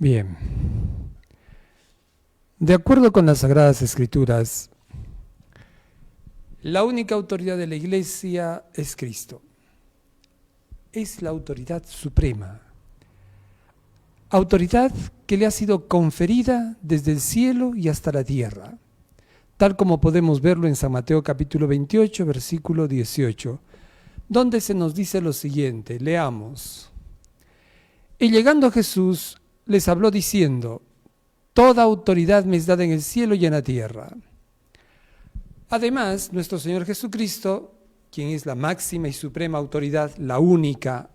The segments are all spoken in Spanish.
Bien, de acuerdo con las Sagradas Escrituras, la única autoridad de la Iglesia es Cristo. Es la autoridad suprema. Autoridad que le ha sido conferida desde el cielo y hasta la tierra, tal como podemos verlo en San Mateo capítulo 28, versículo 18, donde se nos dice lo siguiente, leamos. Y llegando Jesús, les habló diciendo, toda autoridad me es dada en el cielo y en la tierra. Además, nuestro Señor Jesucristo, quien es la máxima y suprema autoridad, la única,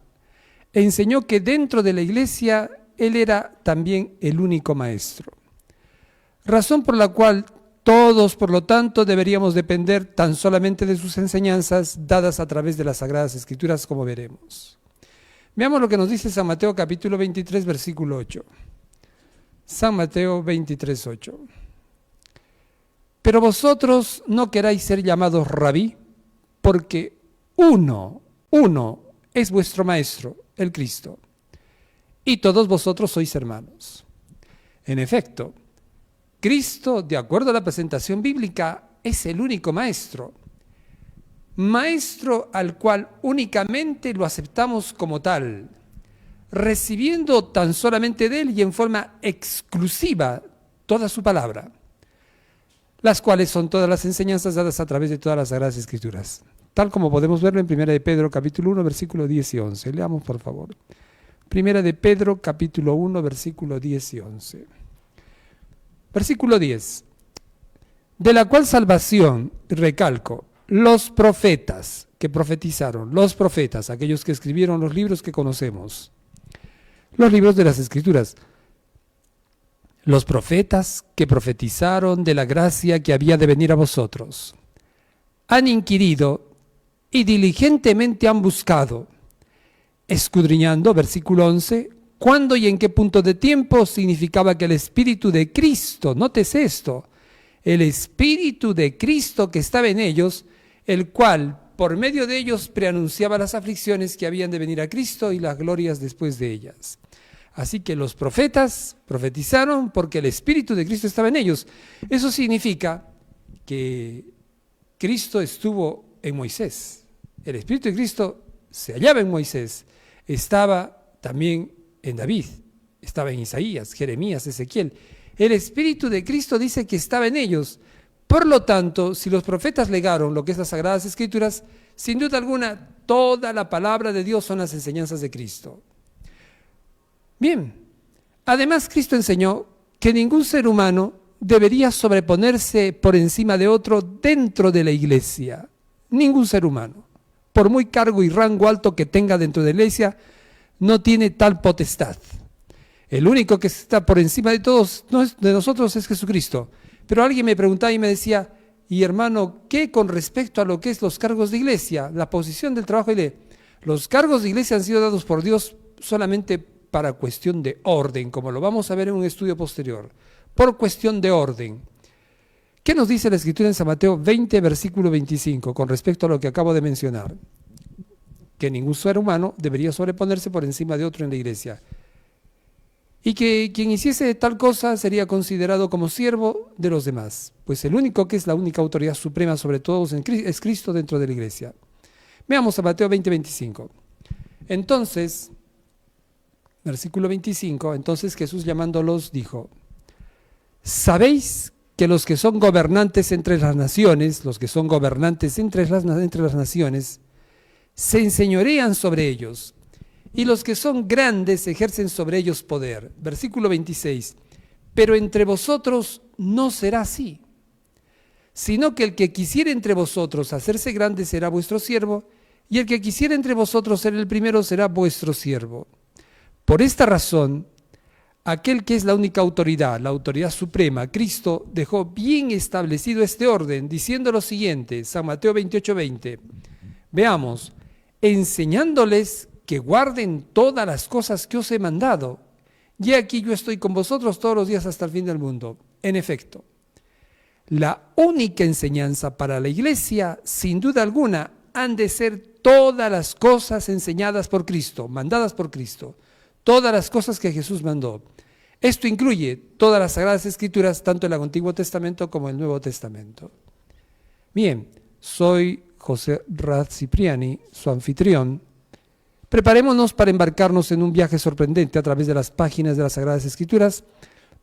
enseñó que dentro de la Iglesia Él era también el único maestro. Razón por la cual todos, por lo tanto, deberíamos depender tan solamente de sus enseñanzas dadas a través de las Sagradas Escrituras, como veremos. Veamos lo que nos dice San Mateo capítulo 23, versículo 8. San Mateo 23, 8. Pero vosotros no queráis ser llamados rabí, porque uno es vuestro maestro, el Cristo, y todos vosotros sois hermanos. En efecto, Cristo, de acuerdo a la presentación bíblica, es el único maestro. Maestro al cual únicamente lo aceptamos como tal, recibiendo tan solamente de él y en forma exclusiva toda su palabra, las cuales son todas las enseñanzas dadas a través de todas las Sagradas Escrituras, tal como podemos verlo en 1 de Pedro capítulo 1, versículo 10 y 11. Leamos por favor. 1 de Pedro capítulo 1, versículo 10 y 11. Versículo 10. De la cual salvación, recalco, los profetas que profetizaron, los profetas, aquellos que escribieron los libros que conocemos, los libros de las Escrituras, los profetas que profetizaron de la gracia que había de venir a vosotros, han inquirido y diligentemente han buscado, escudriñando, versículo 11, cuándo y en qué punto de tiempo significaba que el Espíritu de Cristo, nótese esto, el Espíritu de Cristo que estaba en ellos, el cual por medio de ellos preanunciaba las aflicciones que habían de venir a Cristo y las glorias después de ellas. Así que los profetas profetizaron porque el Espíritu de Cristo estaba en ellos. Eso significa que Cristo estuvo en Moisés. El Espíritu de Cristo se hallaba en Moisés, estaba también en David, estaba en Isaías, Jeremías, Ezequiel. El Espíritu de Cristo dice que estaba en ellos. Por lo tanto, si los profetas legaron lo que es las Sagradas Escrituras, sin duda alguna, toda la palabra de Dios son las enseñanzas de Cristo. Bien, además Cristo enseñó que ningún ser humano debería sobreponerse por encima de otro dentro de la iglesia. Ningún ser humano, por muy cargo y rango alto que tenga dentro de la iglesia, no tiene tal potestad. El único que está por encima de todos, de nosotros, es Jesucristo. Pero alguien me preguntaba y me decía, y hermano, ¿qué con respecto a lo que es los cargos de iglesia? La posición del trabajo de iglesia. Los cargos de iglesia han sido dados por Dios solamente para cuestión de orden, como lo vamos a ver en un estudio posterior. Por cuestión de orden. ¿Qué nos dice la Escritura en San Mateo 20, versículo 25, con respecto a lo que acabo de mencionar? Que ningún ser humano debería sobreponerse por encima de otro en la iglesia. Y que quien hiciese tal cosa sería considerado como siervo de los demás, pues el único que es la única autoridad suprema sobre todos es Cristo dentro de la iglesia. Veamos a Mateo 20, 25. Entonces, versículo 25, entonces Jesús llamándolos dijo, ¿sabéis que los que son gobernantes entre las naciones, se enseñorean sobre ellos? Y los que son grandes ejercen sobre ellos poder. Versículo 26. Pero entre vosotros no será así, sino que el que quisiere entre vosotros hacerse grande será vuestro siervo, y el que quisiere entre vosotros ser el primero será vuestro siervo. Por esta razón, aquel que es la única autoridad, la autoridad suprema, Cristo, dejó bien establecido este orden, diciendo lo siguiente, San Mateo 28, 20. Veamos, enseñándoles que guarden todas las cosas que os he mandado. Y aquí yo estoy con vosotros todos los días hasta el fin del mundo. En efecto, la única enseñanza para la iglesia, sin duda alguna, han de ser todas las cosas enseñadas por Cristo, mandadas por Cristo. Todas las cosas que Jesús mandó. Esto incluye todas las Sagradas Escrituras, tanto el Antiguo Testamento como el Nuevo Testamento. Bien, soy José Raz Cipriani, su anfitrión. Preparémonos para embarcarnos en un viaje sorprendente a través de las páginas de las Sagradas Escrituras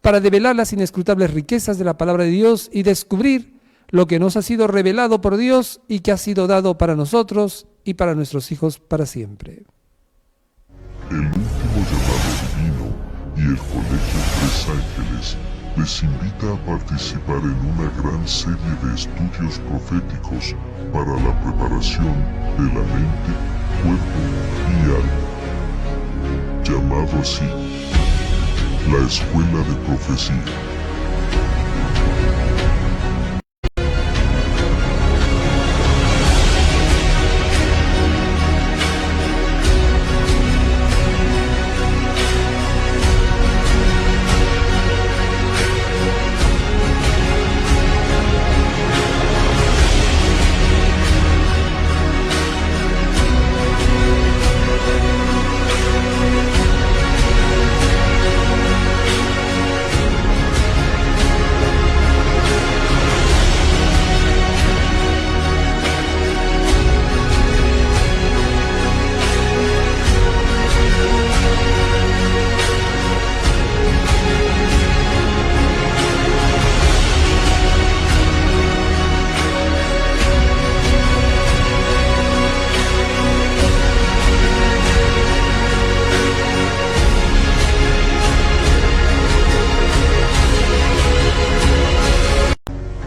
para develar las inescrutables riquezas de la Palabra de Dios y descubrir lo que nos ha sido revelado por Dios y que ha sido dado para nosotros y para nuestros hijos para siempre. El último llamado divino y el Colegio Tres Ángeles les invita a participar en una gran serie de estudios proféticos para la preparación de la mente, cuerpo y alma, llamado así, la Escuela de Profecía.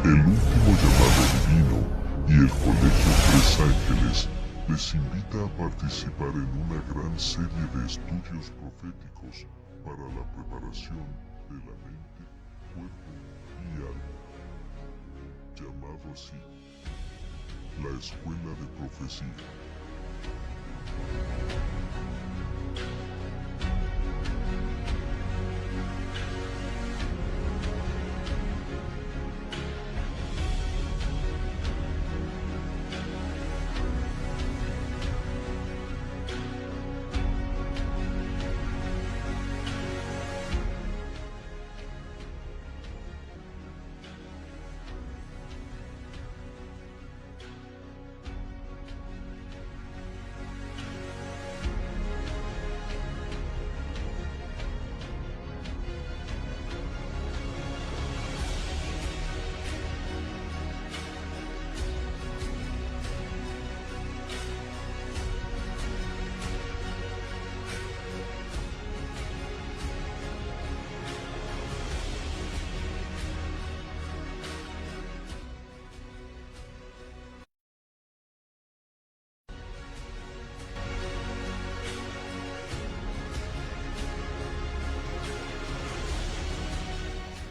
El último llamado divino y el Colegio Tres Ángeles les invita a participar en una gran serie de estudios proféticos para la preparación de la mente, cuerpo y alma, llamado así, la Escuela de Profecía.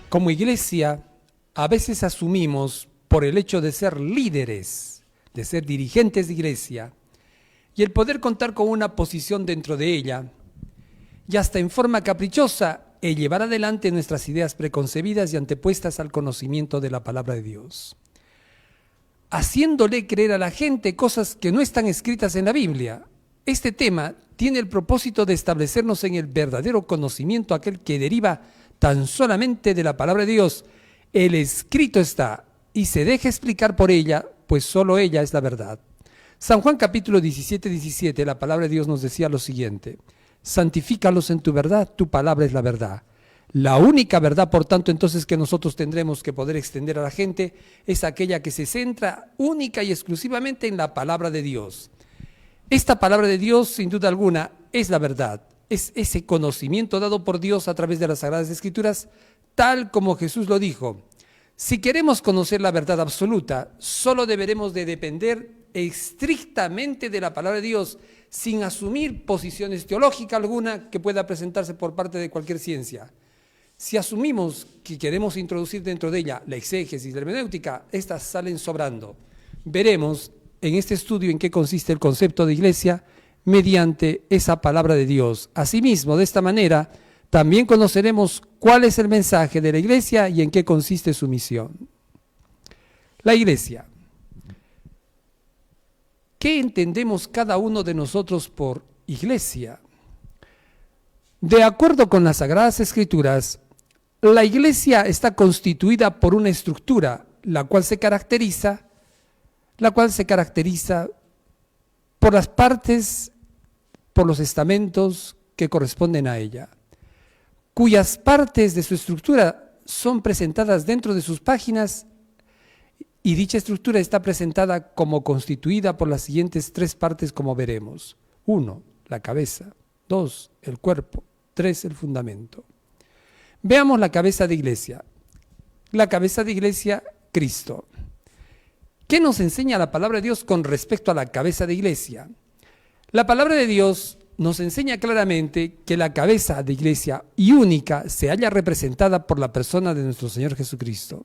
Como iglesia, a veces asumimos, por el hecho de ser líderes, de ser dirigentes de iglesia, y el poder contar con una posición dentro de ella, y hasta en forma caprichosa, el llevar adelante nuestras ideas preconcebidas y antepuestas al conocimiento de la palabra de Dios, haciéndole creer a la gente cosas que no están escritas en la Biblia. Este tema tiene el propósito de establecernos en el verdadero conocimiento, aquel que deriva tan solamente de la palabra de Dios. El escrito está y se deja explicar por ella, pues solo ella es la verdad. San Juan capítulo 17, la palabra de Dios nos decía lo siguiente: santifícalos en tu verdad, tu palabra es la verdad. La única verdad, por tanto, entonces que nosotros tendremos que poder extender a la gente es aquella que se centra única y exclusivamente en la palabra de Dios. Esta palabra de Dios, sin duda alguna, es la verdad. Es ese conocimiento dado por Dios a través de las Sagradas Escrituras, tal como Jesús lo dijo. Si queremos conocer la verdad absoluta, solo deberemos de depender estrictamente de la palabra de Dios, sin asumir posiciones teológicas alguna que pueda presentarse por parte de cualquier ciencia. Si asumimos que queremos introducir dentro de ella la exégesis, la hermenéutica, estas salen sobrando. Veremos en este estudio en qué consiste el concepto de iglesia mediante esa palabra de Dios. Asimismo, de esta manera, también conoceremos cuál es el mensaje de la iglesia y en qué consiste su misión. La iglesia. ¿Qué entendemos cada uno de nosotros por iglesia? De acuerdo con las Sagradas Escrituras, la iglesia está constituida por una estructura, la cual se caracteriza por las partes, por los estamentos que corresponden a ella, cuyas partes de su estructura son presentadas dentro de sus páginas, y dicha estructura está presentada como constituida por las siguientes 3 partes, como veremos. 1, la cabeza. 2, el cuerpo. 3, el fundamento. Veamos la cabeza de iglesia. La cabeza de iglesia, Cristo. ¿Qué nos enseña la palabra de Dios con respecto a la cabeza de iglesia? La palabra de Dios nos enseña claramente que la cabeza de iglesia y única se halla representada por la persona de nuestro Señor Jesucristo.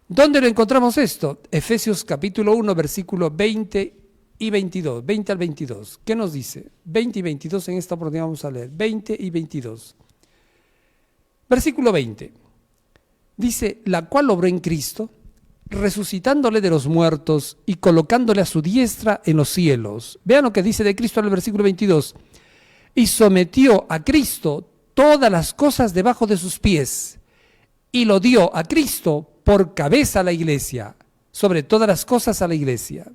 ¿Dónde lo encontramos esto? Efesios capítulo 1, versículo 20 y 22, 20 al 22. ¿Qué nos dice? 20 y 22 en esta oportunidad vamos a leer, 20 y 22. Versículo 20. Dice, la cual obró en Cristo, resucitándole de los muertos y colocándole a su diestra en los cielos. Vean lo que dice de Cristo en el versículo 22. Y sometió a Cristo todas las cosas debajo de sus pies, y lo dio a Cristo por cabeza a la iglesia, sobre todas las cosas a la iglesia.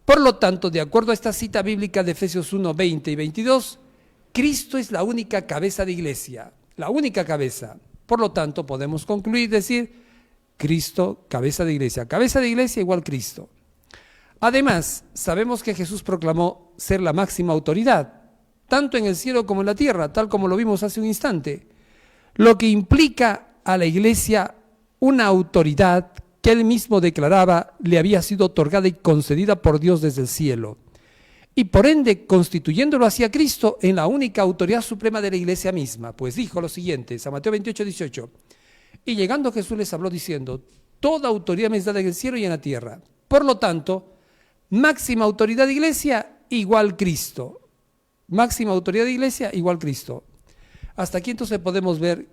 Por lo tanto, de acuerdo a esta cita bíblica de Efesios 1, 20 y 22, Cristo es la única cabeza de iglesia, la única cabeza. Por lo tanto, podemos concluir, decir, Cristo, cabeza de iglesia igual Cristo. Además, sabemos que Jesús proclamó ser la máxima autoridad, tanto en el cielo como en la tierra, tal como lo vimos hace un instante, lo que implica a la iglesia una autoridad que él mismo declaraba le había sido otorgada y concedida por Dios desde el cielo, y por ende constituyéndolo así a Cristo en la única autoridad suprema de la iglesia misma, pues dijo lo siguiente, San Mateo 28, 18, y llegando Jesús les habló diciendo, toda autoridad me es dada en el cielo y en la tierra. Por lo tanto, máxima autoridad de iglesia igual Cristo. Máxima autoridad de iglesia igual Cristo. Hasta aquí entonces podemos ver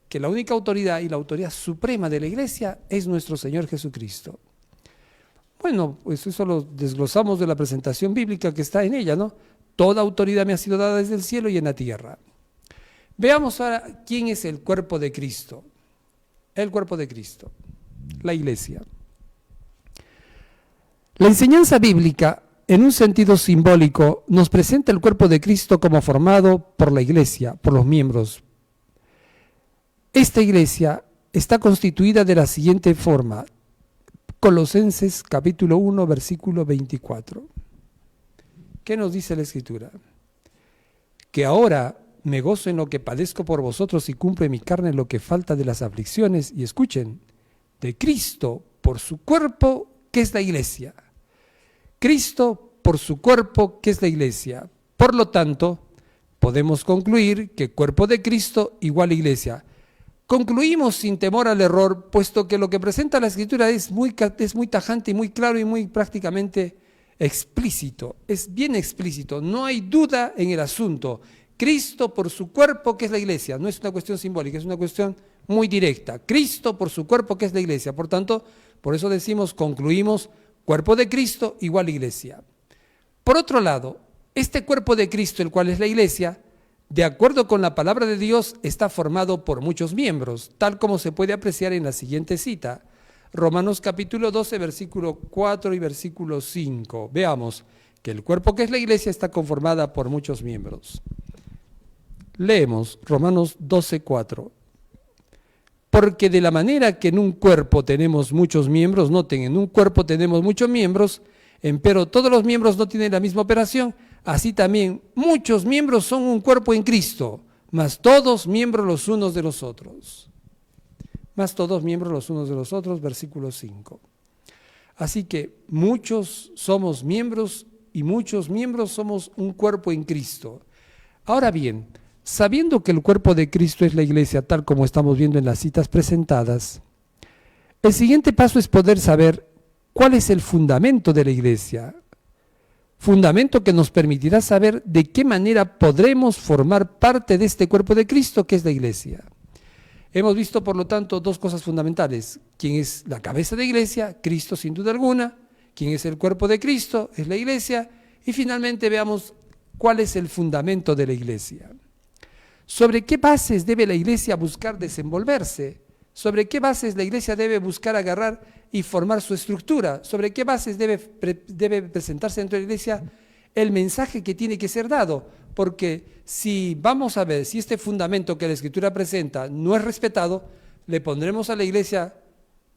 que la única autoridad y la autoridad suprema de la iglesia es nuestro Señor Jesucristo. Bueno, pues eso lo desglosamos de la presentación bíblica que está en ella, ¿no? Toda autoridad me ha sido dada desde el cielo y en la tierra. Veamos ahora quién es el cuerpo de Cristo. El cuerpo de Cristo, la iglesia. La enseñanza bíblica, en un sentido simbólico, nos presenta el cuerpo de Cristo como formado por la iglesia, por los miembros. Esta iglesia está constituida de la siguiente forma. Colosenses capítulo 1, versículo 24. ¿Qué nos dice la Escritura? Que ahora me gozo en lo que padezco por vosotros y cumplo en mi carne lo que falta de las aflicciones, y escuchen, de Cristo por su cuerpo, que es la iglesia. Cristo por su cuerpo, que es la iglesia. Por lo tanto, podemos concluir que cuerpo de Cristo igual iglesia. Concluimos sin temor al error, puesto que lo que presenta la Escritura es muy tajante y muy claro y muy prácticamente explícito. Es bien explícito, no hay duda en el asunto. Cristo por su cuerpo, que es la iglesia. No es una cuestión simbólica, es una cuestión muy directa. Cristo por su cuerpo, que es la iglesia. Por tanto, por eso decimos, concluimos, cuerpo de Cristo igual iglesia. Por otro lado, este cuerpo de Cristo, el cual es la iglesia, de acuerdo con la palabra de Dios, está formado por muchos miembros, tal como se puede apreciar en la siguiente cita. Romanos capítulo 12, versículo 4 y versículo 5. Veamos que el cuerpo que es la iglesia está conformada por muchos miembros. Leemos Romanos 12, 4. Porque de la manera que en un cuerpo tenemos muchos miembros, noten, en un cuerpo tenemos muchos miembros, empero todos los miembros no tienen la misma operación, así también muchos miembros son un cuerpo en Cristo, mas todos miembros los unos de los otros. Más todos miembros los unos de los otros, versículo 5. Así que muchos somos miembros y muchos miembros somos un cuerpo en Cristo. Ahora bien, sabiendo que el cuerpo de Cristo es la iglesia, tal como estamos viendo en las citas presentadas, el siguiente paso es poder saber cuál es el fundamento de la iglesia. Fundamento que nos permitirá saber de qué manera podremos formar parte de este cuerpo de Cristo que es la iglesia. Hemos visto, por lo tanto, dos cosas fundamentales. ¿Quién es la cabeza de iglesia? Cristo, sin duda alguna. ¿Quién es el cuerpo de Cristo? Es la iglesia. Y finalmente veamos cuál es el fundamento de la iglesia. ¿Sobre qué bases debe la iglesia buscar desenvolverse? ¿Sobre qué bases la iglesia debe buscar agarrar y formar su estructura? ¿Sobre qué bases debe presentarse dentro de la iglesia el mensaje que tiene que ser dado? Porque si vamos a ver si este fundamento que la Escritura presenta no es respetado, le pondremos a la iglesia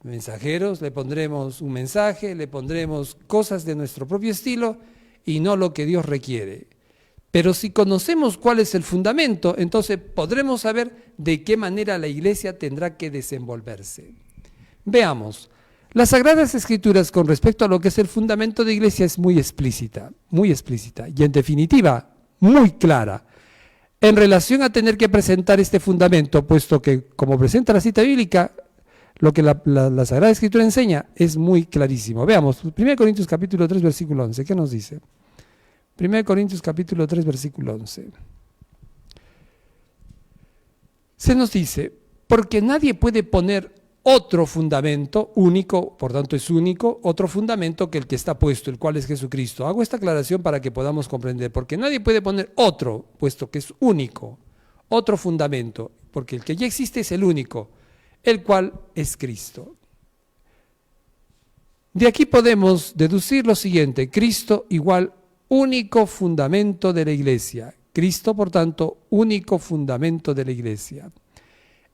mensajeros, le pondremos un mensaje, le pondremos cosas de nuestro propio estilo y no lo que Dios requiere. Pero si conocemos cuál es el fundamento, entonces podremos saber de qué manera la iglesia tendrá que desenvolverse. Veamos, las Sagradas Escrituras con respecto a lo que es el fundamento de iglesia es muy explícita y en definitiva muy clara en relación a tener que presentar este fundamento, puesto que como presenta la cita bíblica, lo que la Sagrada Escritura enseña es muy clarísimo. Veamos, 1 Corintios capítulo 3, versículo 11, ¿qué nos dice? 1 Corintios capítulo 3, versículo 11. Se nos dice, porque nadie puede poner otro fundamento único, por tanto es único, otro fundamento que el que está puesto, el cual es Jesucristo. Hago esta aclaración para que podamos comprender, porque nadie puede poner otro, puesto que es único, otro fundamento, porque el que ya existe es el único, el cual es Cristo. De aquí podemos deducir lo siguiente, Cristo igual único fundamento de la iglesia. Cristo, por tanto, único fundamento de la iglesia.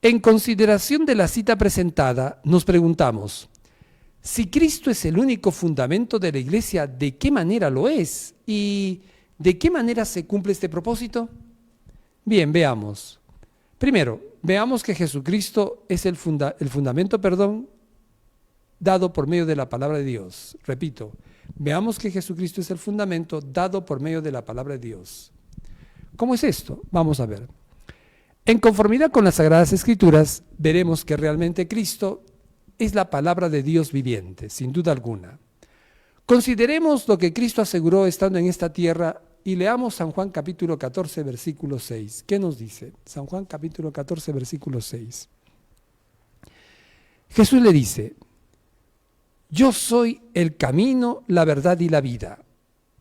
En consideración de la cita presentada, nos preguntamos, si Cristo es el único fundamento de la iglesia, ¿de qué manera lo es? ¿Y de qué manera se cumple este propósito? Bien, veamos. Primero, veamos que Jesucristo es el fundamento, dado por medio de la palabra de Dios. Repito, veamos que Jesucristo es el fundamento dado por medio de la palabra de Dios. ¿Cómo es esto? Vamos a ver. En conformidad con las Sagradas Escrituras, veremos que realmente Cristo es la palabra de Dios viviente, sin duda alguna. Consideremos lo que Cristo aseguró estando en esta tierra y leamos San Juan capítulo 14, versículo 6. ¿Qué nos dice? San Juan capítulo 14, versículo 6. Jesús le dice, yo soy el camino, la verdad y la vida,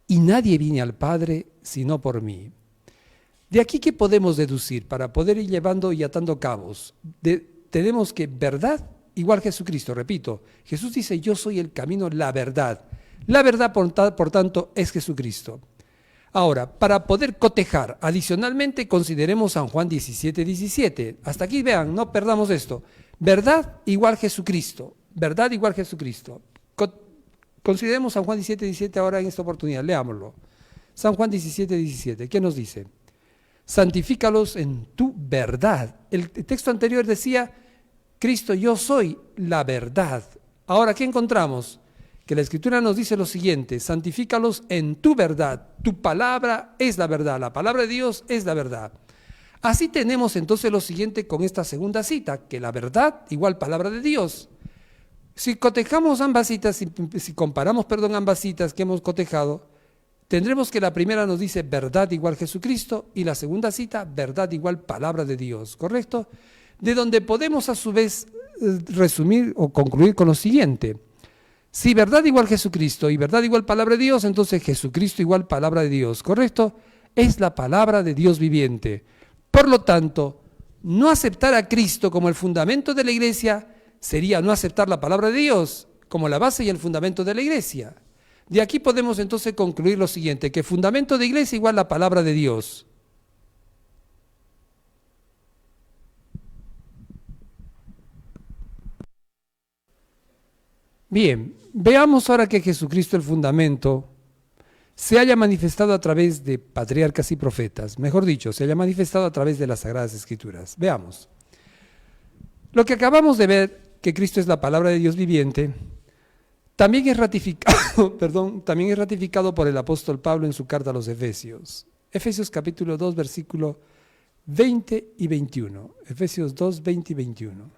y nadie viene al Padre sino por mí. De aquí, ¿qué podemos deducir? Para poder ir llevando y atando cabos, tenemos que verdad igual Jesucristo, repito, Jesús dice, yo soy el camino, la verdad. La verdad, por tanto, es Jesucristo. Ahora, para poder cotejar, adicionalmente consideremos San Juan 17, 17. Hasta aquí vean, no perdamos esto. Verdad igual Jesucristo. Verdad igual Jesucristo. Consideremos San Juan 17, 17 ahora en esta oportunidad. Leámoslo. San Juan 17, 17. ¿Qué nos dice? Santifícalos en tu verdad. El texto anterior decía, Cristo, yo soy la verdad. Ahora, ¿qué encontramos? Que la Escritura nos dice lo siguiente, santifícalos en tu verdad. Tu palabra es la verdad. La palabra de Dios es la verdad. Así tenemos entonces lo siguiente con esta segunda cita, que la verdad igual palabra de Dios. Si cotejamos ambas citas, si comparamos, ambas citas que hemos cotejado, tendremos que la primera nos dice verdad igual Jesucristo y la segunda cita verdad igual palabra de Dios, ¿correcto? De donde podemos a su vez resumir o concluir con lo siguiente. Si verdad igual Jesucristo y verdad igual palabra de Dios, entonces Jesucristo igual palabra de Dios, ¿correcto? Es la palabra de Dios viviente. Por lo tanto, no aceptar a Cristo como el fundamento de la iglesia sería no aceptar la palabra de Dios como la base y el fundamento de la iglesia. De aquí podemos entonces concluir lo siguiente, que fundamento de iglesia igual la palabra de Dios. Bien, veamos ahora que Jesucristo, el fundamento, se haya manifestado a través de patriarcas y profetas, mejor dicho, se haya manifestado a través de las Sagradas Escrituras. Veamos. Lo que acabamos de ver, que Cristo es la palabra de Dios viviente, también es ratificado por el apóstol Pablo en su carta a los Efesios. Efesios capítulo 2, versículo 20 y 21. Efesios 2, 20 y 21.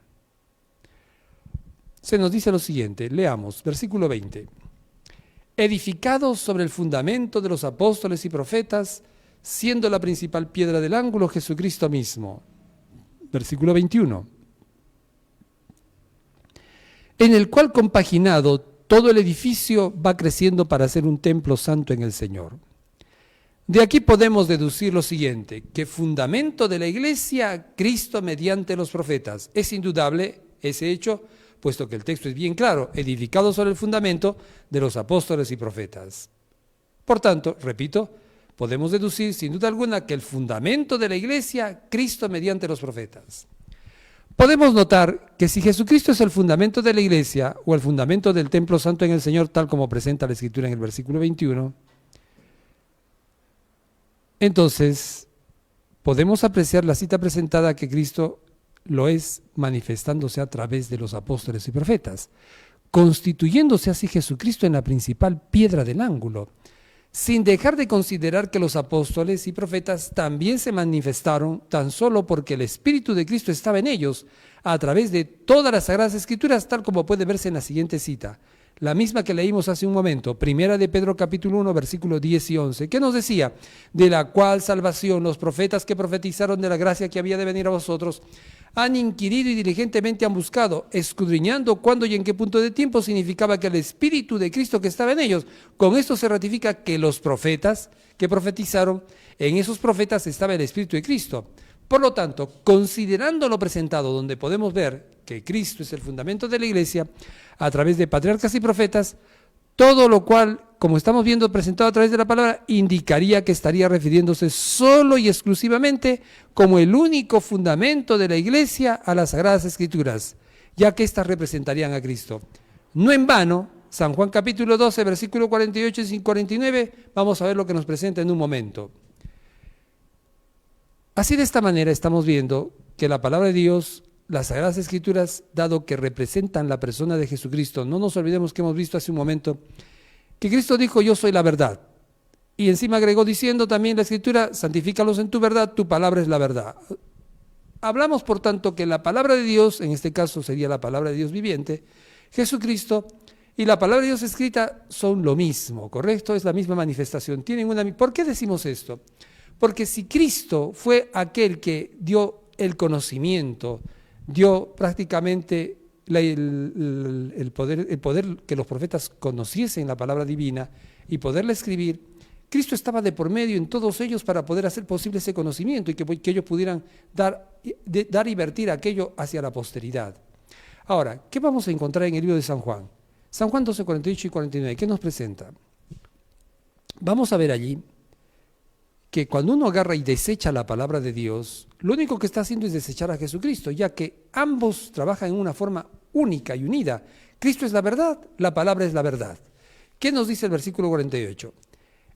Se nos dice lo siguiente, leamos, versículo 20. Edificados sobre el fundamento de los apóstoles y profetas, siendo la principal piedra del ángulo Jesucristo mismo. Versículo 21. En el cual compaginado todo el edificio va creciendo para ser un templo santo en el Señor. De aquí podemos deducir lo siguiente, que fundamento de la Iglesia, Cristo mediante los profetas. Es indudable ese hecho, puesto que el texto es bien claro, edificado sobre el fundamento de los apóstoles y profetas. Por tanto, repito, podemos deducir sin duda alguna que el fundamento de la Iglesia, Cristo mediante los profetas. Podemos notar que si Jesucristo es el fundamento de la Iglesia o el fundamento del templo santo en el Señor, tal como presenta la Escritura en el versículo 21, entonces podemos apreciar la cita presentada que Cristo lo es manifestándose a través de los apóstoles y profetas, constituyéndose así Jesucristo en la principal piedra del ángulo, sin dejar de considerar que los apóstoles y profetas también se manifestaron tan solo porque el Espíritu de Cristo estaba en ellos, a través de todas las Sagradas Escrituras, tal como puede verse en la siguiente cita, la misma que leímos hace un momento, primera de Pedro capítulo 1, versículos 10 y 11, que nos decía, de la cual salvación los profetas que profetizaron de la gracia que había de venir a vosotros, han inquirido y diligentemente han buscado, escudriñando cuándo y en qué punto de tiempo significaba que el Espíritu de Cristo que estaba en ellos. Con esto se ratifica que los profetas que profetizaron, en esos profetas estaba el Espíritu de Cristo. Por lo tanto, considerando lo presentado, donde podemos ver que Cristo es el fundamento de la Iglesia, a través de patriarcas y profetas, todo lo cual, como estamos viendo presentado a través de la palabra, indicaría que estaría refiriéndose solo y exclusivamente como el único fundamento de la Iglesia a las Sagradas Escrituras, ya que éstas representarían a Cristo. No en vano, San Juan capítulo 12, versículo 48 y 49, vamos a ver lo que nos presenta en un momento. Así de esta manera estamos viendo que la palabra de Dios, las Sagradas Escrituras, dado que representan la persona de Jesucristo, no nos olvidemos que hemos visto hace un momento que Cristo dijo, yo soy la verdad. Y encima agregó diciendo también la Escritura, santifícalos en tu verdad, tu palabra es la verdad. Hablamos, por tanto, que la palabra de Dios, en este caso sería la palabra de Dios viviente, Jesucristo, y la palabra de Dios escrita son lo mismo, ¿correcto? Es la misma manifestación. ¿Por qué decimos esto? Porque si Cristo fue aquel que dio el conocimiento, dio prácticamente el poder que los profetas conociesen la palabra divina y poderla escribir, Cristo estaba de por medio en todos ellos para poder hacer posible ese conocimiento y que ellos pudieran dar y vertir aquello hacia la posteridad. Ahora, ¿qué vamos a encontrar en el libro de San Juan? San Juan 12, 48 y 49, ¿qué nos presenta? Vamos a ver allí que cuando uno agarra y desecha la palabra de Dios, lo único que está haciendo es desechar a Jesucristo, ya que ambos trabajan en una forma única y unida. Cristo es la verdad, la palabra es la verdad. ¿Qué nos dice el versículo 48?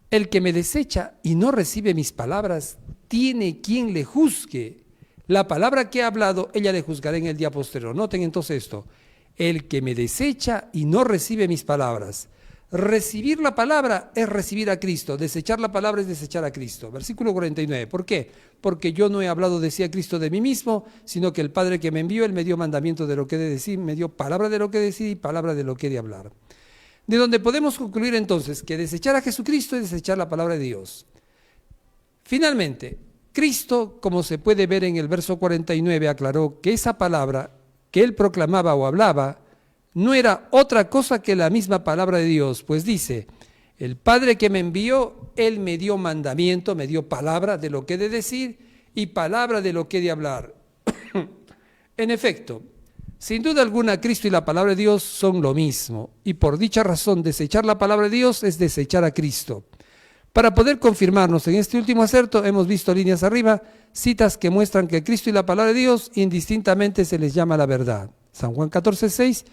El que me desecha y no recibe mis palabras, tiene quien le juzgue. La palabra que he hablado, ella le juzgará en el día posterior. Noten entonces esto. El que me desecha y no recibe mis palabras. Recibir la palabra es recibir a Cristo, desechar la palabra es desechar a Cristo. Versículo 49, ¿por qué? Porque yo no he hablado, decía Cristo, de mí mismo, sino que el Padre que me envió, Él me dio mandamiento de lo que he de decir, me dio palabra de lo que he de decir y palabra de lo que he de hablar. De donde podemos concluir entonces que desechar a Jesucristo es desechar la palabra de Dios. Finalmente, Cristo, como se puede ver en el verso 49, aclaró que esa palabra que Él proclamaba o hablaba, no era otra cosa que la misma palabra de Dios, pues dice, el Padre que me envió, Él me dio mandamiento, me dio palabra de lo que he de decir y palabra de lo que he de hablar. En efecto, sin duda alguna, Cristo y la palabra de Dios son lo mismo, y por dicha razón, desechar la palabra de Dios es desechar a Cristo. Para poder confirmarnos en este último acerto, hemos visto líneas arriba, citas que muestran que Cristo y la palabra de Dios indistintamente se les llama la verdad. San Juan 14, 6,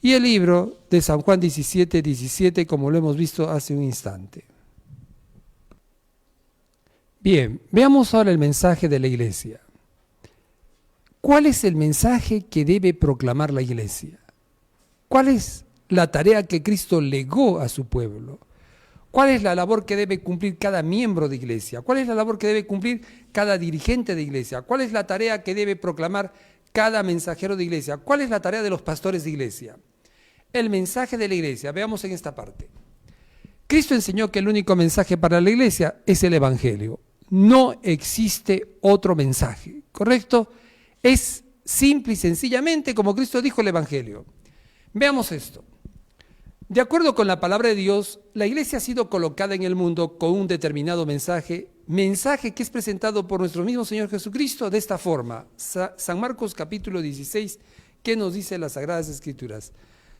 y el libro de San Juan 17, 17, como lo hemos visto hace un instante. Bien, veamos ahora el mensaje de la Iglesia. ¿Cuál es el mensaje que debe proclamar la Iglesia? ¿Cuál es la tarea que Cristo legó a su pueblo? ¿Cuál es la labor que debe cumplir cada miembro de Iglesia? ¿Cuál es la labor que debe cumplir cada dirigente de Iglesia? ¿Cuál es la tarea que debe proclamar cada mensajero de Iglesia? ¿Cuál es la tarea de los pastores de Iglesia? El mensaje de la Iglesia, veamos en esta parte. Cristo enseñó que el único mensaje para la Iglesia es el Evangelio. No existe otro mensaje, ¿correcto? Es simple y sencillamente, como Cristo dijo, el Evangelio. Veamos esto. De acuerdo con la palabra de Dios, la iglesia ha sido colocada en el mundo con un determinado mensaje que es presentado por nuestro mismo Señor Jesucristo de esta forma. San Marcos capítulo 16, ¿qué nos dice las Sagradas Escrituras?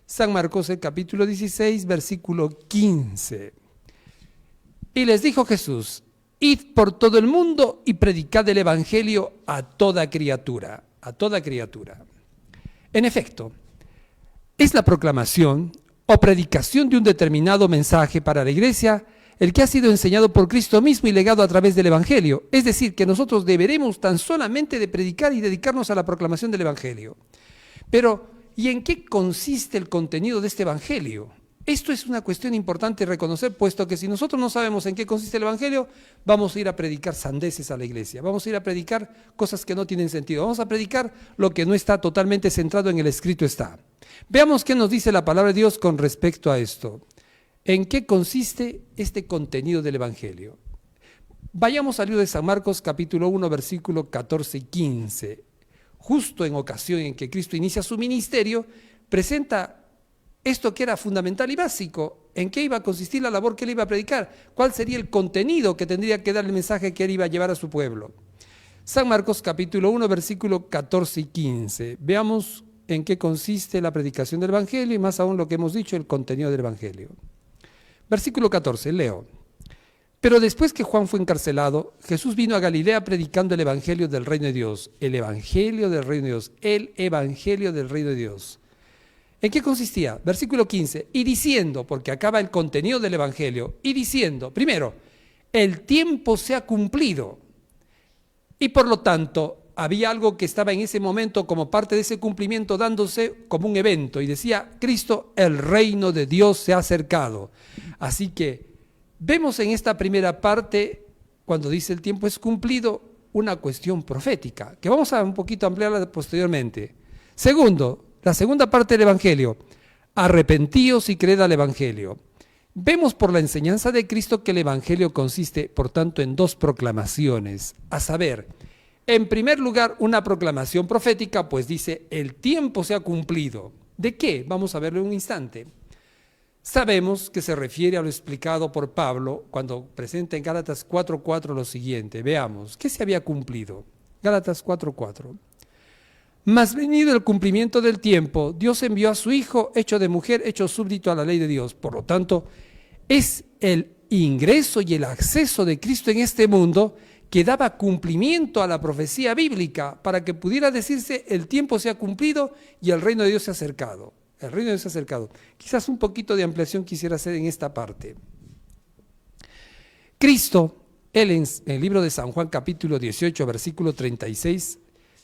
San Marcos el capítulo 16, versículo 15. Y les dijo Jesús: id por todo el mundo y predicad el evangelio a toda criatura, a toda criatura. En efecto, es la proclamación o predicación de un determinado mensaje para la iglesia el que ha sido enseñado por Cristo mismo y legado a través del evangelio. Es decir, que nosotros deberemos tan solamente de predicar y dedicarnos a la proclamación del evangelio. Pero, ¿y en qué consiste el contenido de este evangelio? Esto es una cuestión importante reconocer, puesto que si nosotros no sabemos en qué consiste el evangelio, vamos a ir a predicar sandeces a la iglesia, vamos a ir a predicar cosas que no tienen sentido, vamos a predicar lo que no está totalmente centrado en el escrito está. Veamos qué nos dice la palabra de Dios con respecto a esto. ¿En qué consiste este contenido del evangelio? Vayamos al libro de San Marcos capítulo 1, versículo 14 y 15. Justo en ocasión en que Cristo inicia su ministerio, presenta esto que era fundamental y básico. ¿En qué iba a consistir la labor que él iba a predicar? ¿Cuál sería el contenido que tendría que dar el mensaje que él iba a llevar a su pueblo? San Marcos capítulo 1, versículo 14 y 15. Veamos en qué consiste la predicación del evangelio y más aún lo que hemos dicho, el contenido del evangelio. Versículo 14, leo. Pero después que Juan fue encarcelado, Jesús vino a Galilea predicando el evangelio del reino de Dios. El evangelio del reino de Dios. El evangelio del reino de Dios. ¿En qué consistía? Versículo 15. Y diciendo, porque acaba el contenido del evangelio, y diciendo, primero, el tiempo se ha cumplido. Y por lo tanto, había algo que estaba en ese momento como parte de ese cumplimiento dándose como un evento. Y decía Cristo, el reino de Dios se ha acercado. Así que vemos en esta primera parte, cuando dice el tiempo es cumplido, una cuestión profética, que vamos a un poquito ampliarla posteriormente. Segundo, la segunda parte del evangelio, arrepentíos y creed al evangelio. Vemos por la enseñanza de Cristo que el evangelio consiste, por tanto, en dos proclamaciones, a saber, en primer lugar, una proclamación profética, pues dice, el tiempo se ha cumplido. ¿De qué? Vamos a verlo en un instante. Sabemos que se refiere a lo explicado por Pablo cuando presenta en Gálatas 4:4 lo siguiente. Veamos, ¿qué se había cumplido? Gálatas 4:4. Mas venido el cumplimiento del tiempo, Dios envió a su Hijo, hecho de mujer, hecho súbdito a la ley de Dios. Por lo tanto, es el ingreso y el acceso de Cristo en este mundo que daba cumplimiento a la profecía bíblica para que pudiera decirse el tiempo se ha cumplido y el reino de Dios se ha acercado. El reino de Dios se ha acercado. Quizás un poquito de ampliación quisiera hacer en esta parte. Cristo, él en el libro de San Juan capítulo 18, versículo 36,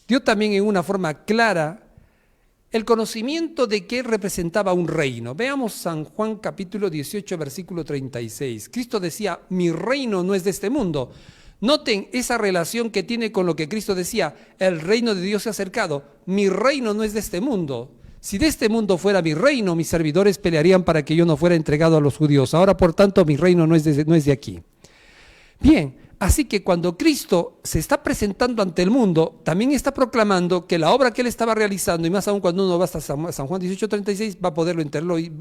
dio también en una forma clara el conocimiento de que él representaba un reino. Veamos San Juan capítulo 18, versículo 36. Cristo decía, mi reino no es de este mundo. Noten esa relación que tiene con lo que Cristo decía, el reino de Dios se ha acercado. Mi reino no es de este mundo. Si de este mundo fuera mi reino, mis servidores pelearían para que yo no fuera entregado a los judíos. Ahora, por tanto, mi reino no es de aquí. Bien, así que cuando Cristo se está presentando ante el mundo, también está proclamando que la obra que él estaba realizando, y más aún cuando uno va hasta San Juan 18:36, va a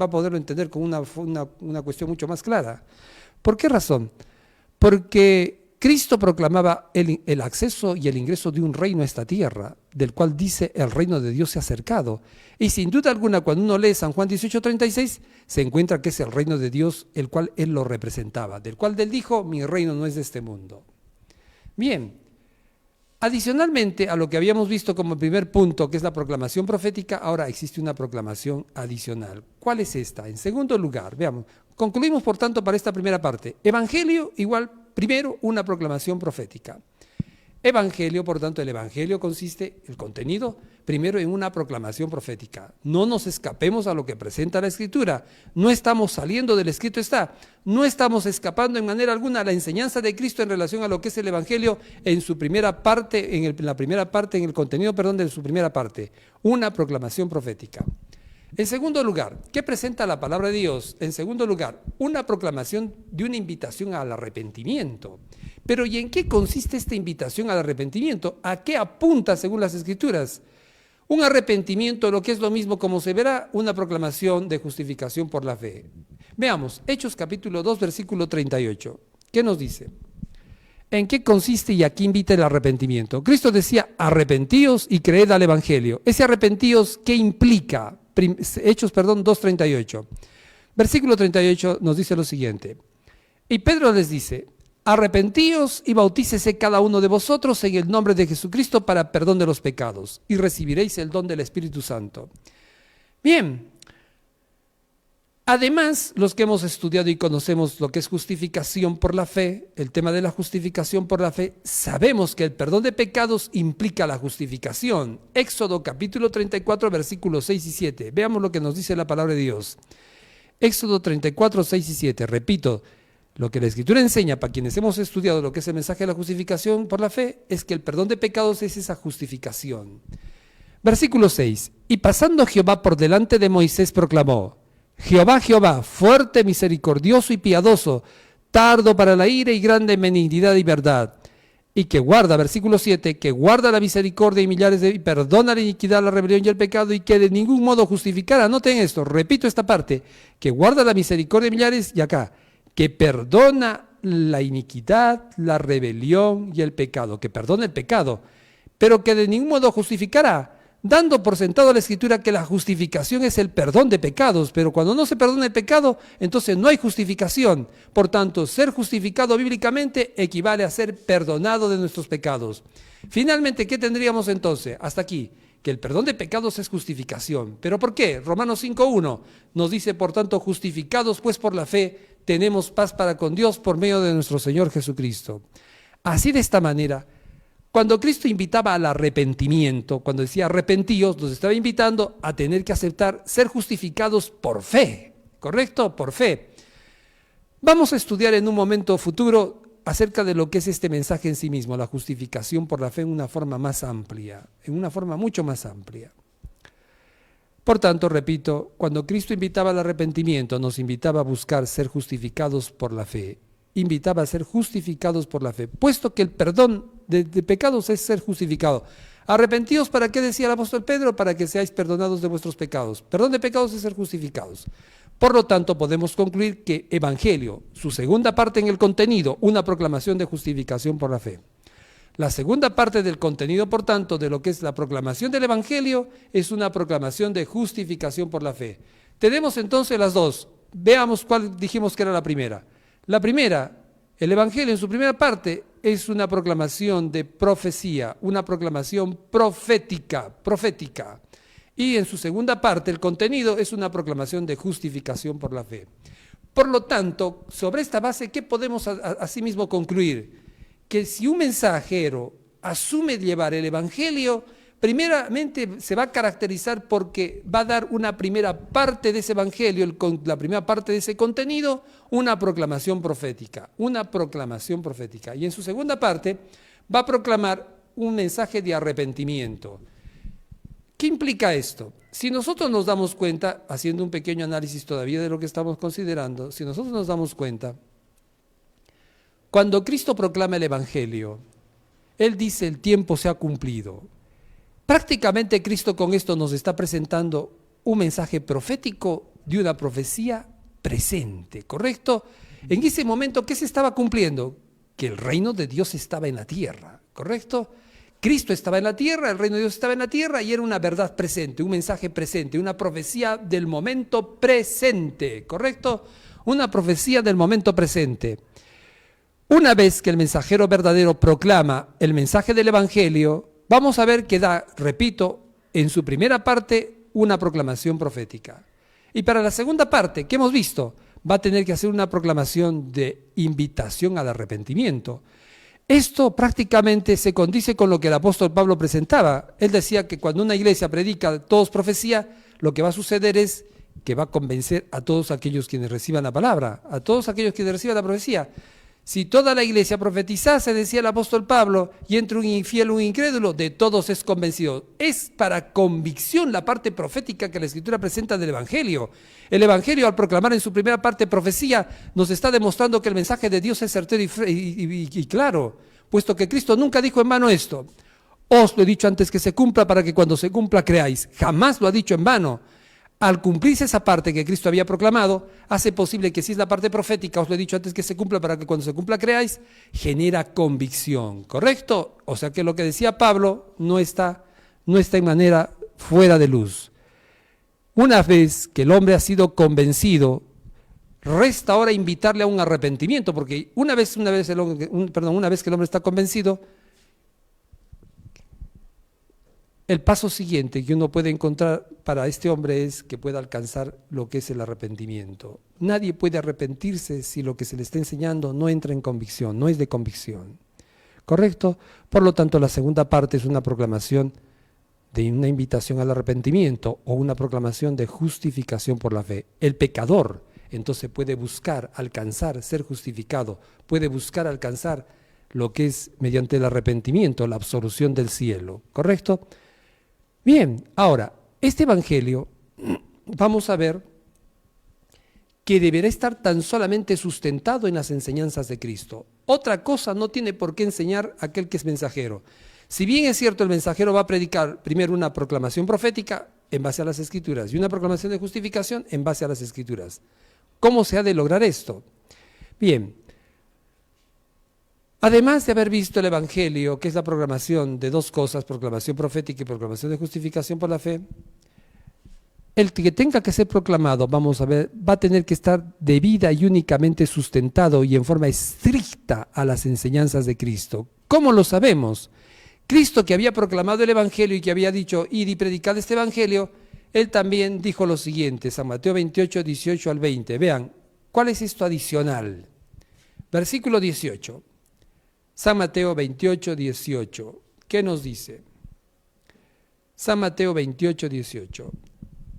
poderlo entender con una cuestión mucho más clara. ¿Por qué razón? Porque Cristo proclamaba el acceso y el ingreso de un reino a esta tierra, del cual dice el reino de Dios se ha acercado. Y sin duda alguna, cuando uno lee San Juan 18:36, se encuentra que es el reino de Dios, el cual él lo representaba, del cual él dijo, mi reino no es de este mundo. Bien, adicionalmente a lo que habíamos visto como primer punto, que es la proclamación profética, ahora existe una proclamación adicional. ¿Cuál es esta? En segundo lugar, veamos, concluimos por tanto para esta primera parte. Evangelio igual, primero, una proclamación profética. Evangelio, por tanto, el evangelio consiste, el contenido, primero en una proclamación profética. No nos escapemos a lo que presenta la Escritura. No estamos saliendo del escrito está. No estamos escapando en manera alguna a la enseñanza de Cristo en relación a lo que es el evangelio en su primera parte, en el contenido de su primera parte. Una proclamación profética. En segundo lugar, ¿qué presenta la palabra de Dios? En segundo lugar, una proclamación de una invitación al arrepentimiento. Pero ¿y en qué consiste esta invitación al arrepentimiento? ¿A qué apunta según las Escrituras? Un arrepentimiento, lo que es lo mismo, como se verá, una proclamación de justificación por la fe. Veamos, Hechos capítulo 2, versículo 38. ¿Qué nos dice? ¿En qué consiste y a qué invita el arrepentimiento? Cristo decía, arrepentíos y creed al Evangelio. Ese arrepentíos, ¿qué implica? Hechos 2:38. Versículo 38 nos dice lo siguiente. Y Pedro les dice, arrepentíos y bautícese cada uno de vosotros en el nombre de Jesucristo para perdón de los pecados, y recibiréis el don del Espíritu Santo. Bien, además, los que hemos estudiado y conocemos lo que es justificación por la fe, el tema de la justificación por la fe, sabemos que el perdón de pecados implica la justificación. Éxodo capítulo 34, versículos 6 y 7. Veamos lo que nos dice la palabra de Dios. Éxodo 34, 6 y 7. Repito, lo que la Escritura enseña para quienes hemos estudiado lo que es el mensaje de la justificación por la fe, es que el perdón de pecados es esa justificación. Versículo 6. Y pasando Jehová por delante de Moisés proclamó, Jehová, Jehová, fuerte, misericordioso y piadoso, tardo para la ira y grande en benignidad y verdad. Y que guarda, versículo 7, que guarda la misericordia y perdona la iniquidad, la rebelión y el pecado, y que de ningún modo justificará. Anoten esto, repito esta parte, que guarda la misericordia y millares, y acá, que perdona la iniquidad, la rebelión y el pecado, que perdona el pecado, pero que de ningún modo justificará, dando por sentado a la Escritura que la justificación es el perdón de pecados, pero cuando no se perdona el pecado, entonces no hay justificación. Por tanto, ser justificado bíblicamente equivale a ser perdonado de nuestros pecados. Finalmente, ¿qué tendríamos entonces? Hasta aquí, que el perdón de pecados es justificación. ¿Pero por qué? Romanos 5:1 nos dice, por tanto, justificados pues por la fe, tenemos paz para con Dios por medio de nuestro Señor Jesucristo. Así, de esta manera, cuando Cristo invitaba al arrepentimiento, cuando decía arrepentíos, nos estaba invitando a tener que aceptar ser justificados por fe, ¿correcto? Por fe. Vamos a estudiar en un momento futuro acerca de lo que es este mensaje en sí mismo, la justificación por la fe en una forma más amplia, en una forma mucho más amplia. Por tanto, repito, cuando Cristo invitaba al arrepentimiento, nos invitaba a buscar ser justificados por la fe. Invitaba a ser justificados por la fe, puesto que el perdón de pecados es ser justificado. Arrepentíos, ¿para qué decía el apóstol Pedro? Para que seáis perdonados de vuestros pecados. Perdón de pecados es ser justificados. Por lo tanto, podemos concluir que Evangelio, su segunda parte en el contenido, una proclamación de justificación por la fe. La segunda parte del contenido, por tanto, de lo que es la proclamación del Evangelio, es una proclamación de justificación por la fe. Tenemos entonces las dos. Veamos cuál dijimos que era la primera. La primera, el Evangelio en su primera parte es una proclamación de profecía, una proclamación profética. Y en su segunda parte, el contenido es una proclamación de justificación por la fe. Por lo tanto, sobre esta base, ¿qué podemos asimismo concluir? Que si un mensajero asume llevar el Evangelio, primeramente se va a caracterizar porque va a dar una primera parte de ese Evangelio, la primera parte de ese contenido, una proclamación profética. Y en su segunda parte va a proclamar un mensaje de arrepentimiento. ¿Qué implica esto? Si nosotros nos damos cuenta, haciendo un pequeño análisis todavía de lo que estamos considerando, si nosotros nos damos cuenta, cuando Cristo proclama el Evangelio, Él dice el tiempo se ha cumplido. Prácticamente Cristo con esto nos está presentando un mensaje profético de una profecía presente, ¿correcto? En ese momento, ¿qué se estaba cumpliendo? Que el reino de Dios estaba en la tierra, ¿correcto? Cristo estaba en la tierra, el reino de Dios estaba en la tierra y era una verdad presente, un mensaje presente, una profecía del momento presente, ¿correcto? Una profecía del momento presente. Una vez que el mensajero verdadero proclama el mensaje del Evangelio, vamos a ver que da, repito, en su primera parte una proclamación profética. Y para la segunda parte, ¿qué hemos visto? Va a tener que hacer una proclamación de invitación al arrepentimiento. Esto prácticamente se condice con lo que el apóstol Pablo presentaba. Él decía que cuando una iglesia predica todos profecía, lo que va a suceder es que va a convencer a todos aquellos quienes reciban la palabra, a todos aquellos quienes reciban la profecía. Si toda la iglesia profetizase, decía el apóstol Pablo, y entre un infiel o un incrédulo, de todos es convencido. Es para convicción la parte profética que la Escritura presenta del Evangelio. El Evangelio, al proclamar en su primera parte profecía, nos está demostrando que el mensaje de Dios es certero y claro, puesto que Cristo nunca dijo en vano esto. Os lo he dicho antes que se cumpla para que cuando se cumpla creáis. Jamás lo ha dicho en vano. Al cumplirse esa parte que Cristo había proclamado, hace posible que si es la parte profética, os lo he dicho antes que se cumpla para que cuando se cumpla creáis, genera convicción, ¿correcto? O sea que lo que decía Pablo no está en manera fuera de luz. Una vez que el hombre ha sido convencido, resta ahora invitarle a un arrepentimiento, porque una vez que el hombre está convencido, el paso siguiente que uno puede encontrar para este hombre es que pueda alcanzar lo que es el arrepentimiento. Nadie puede arrepentirse si lo que se le está enseñando no entra en convicción, no es de convicción. ¿Correcto? Por lo tanto, la segunda parte es una proclamación de una invitación al arrepentimiento o una proclamación de justificación por la fe. El pecador entonces puede buscar alcanzar, ser justificado, puede buscar alcanzar lo que es mediante el arrepentimiento, la absolución del cielo. ¿Correcto? Bien, ahora, este evangelio, vamos a ver que deberá estar tan solamente sustentado en las enseñanzas de Cristo. Otra cosa no tiene por qué enseñar aquel que es mensajero. Si bien es cierto, el mensajero va a predicar primero una proclamación profética en base a las Escrituras y una proclamación de justificación en base a las Escrituras. ¿Cómo se ha de lograr esto? Bien, además de haber visto el Evangelio, que es la proclamación de dos cosas, proclamación profética y proclamación de justificación por la fe, el que tenga que ser proclamado, vamos a ver, va a tener que estar debida y únicamente sustentado y en forma estricta a las enseñanzas de Cristo. ¿Cómo lo sabemos? Cristo, que había proclamado el Evangelio y que había dicho, id y predicad este Evangelio, él también dijo lo siguiente, San Mateo 28, 18 al 20. Vean, ¿cuál es esto adicional? Versículo 18. San Mateo 28, 18. ¿Qué nos dice? San Mateo 28, 18.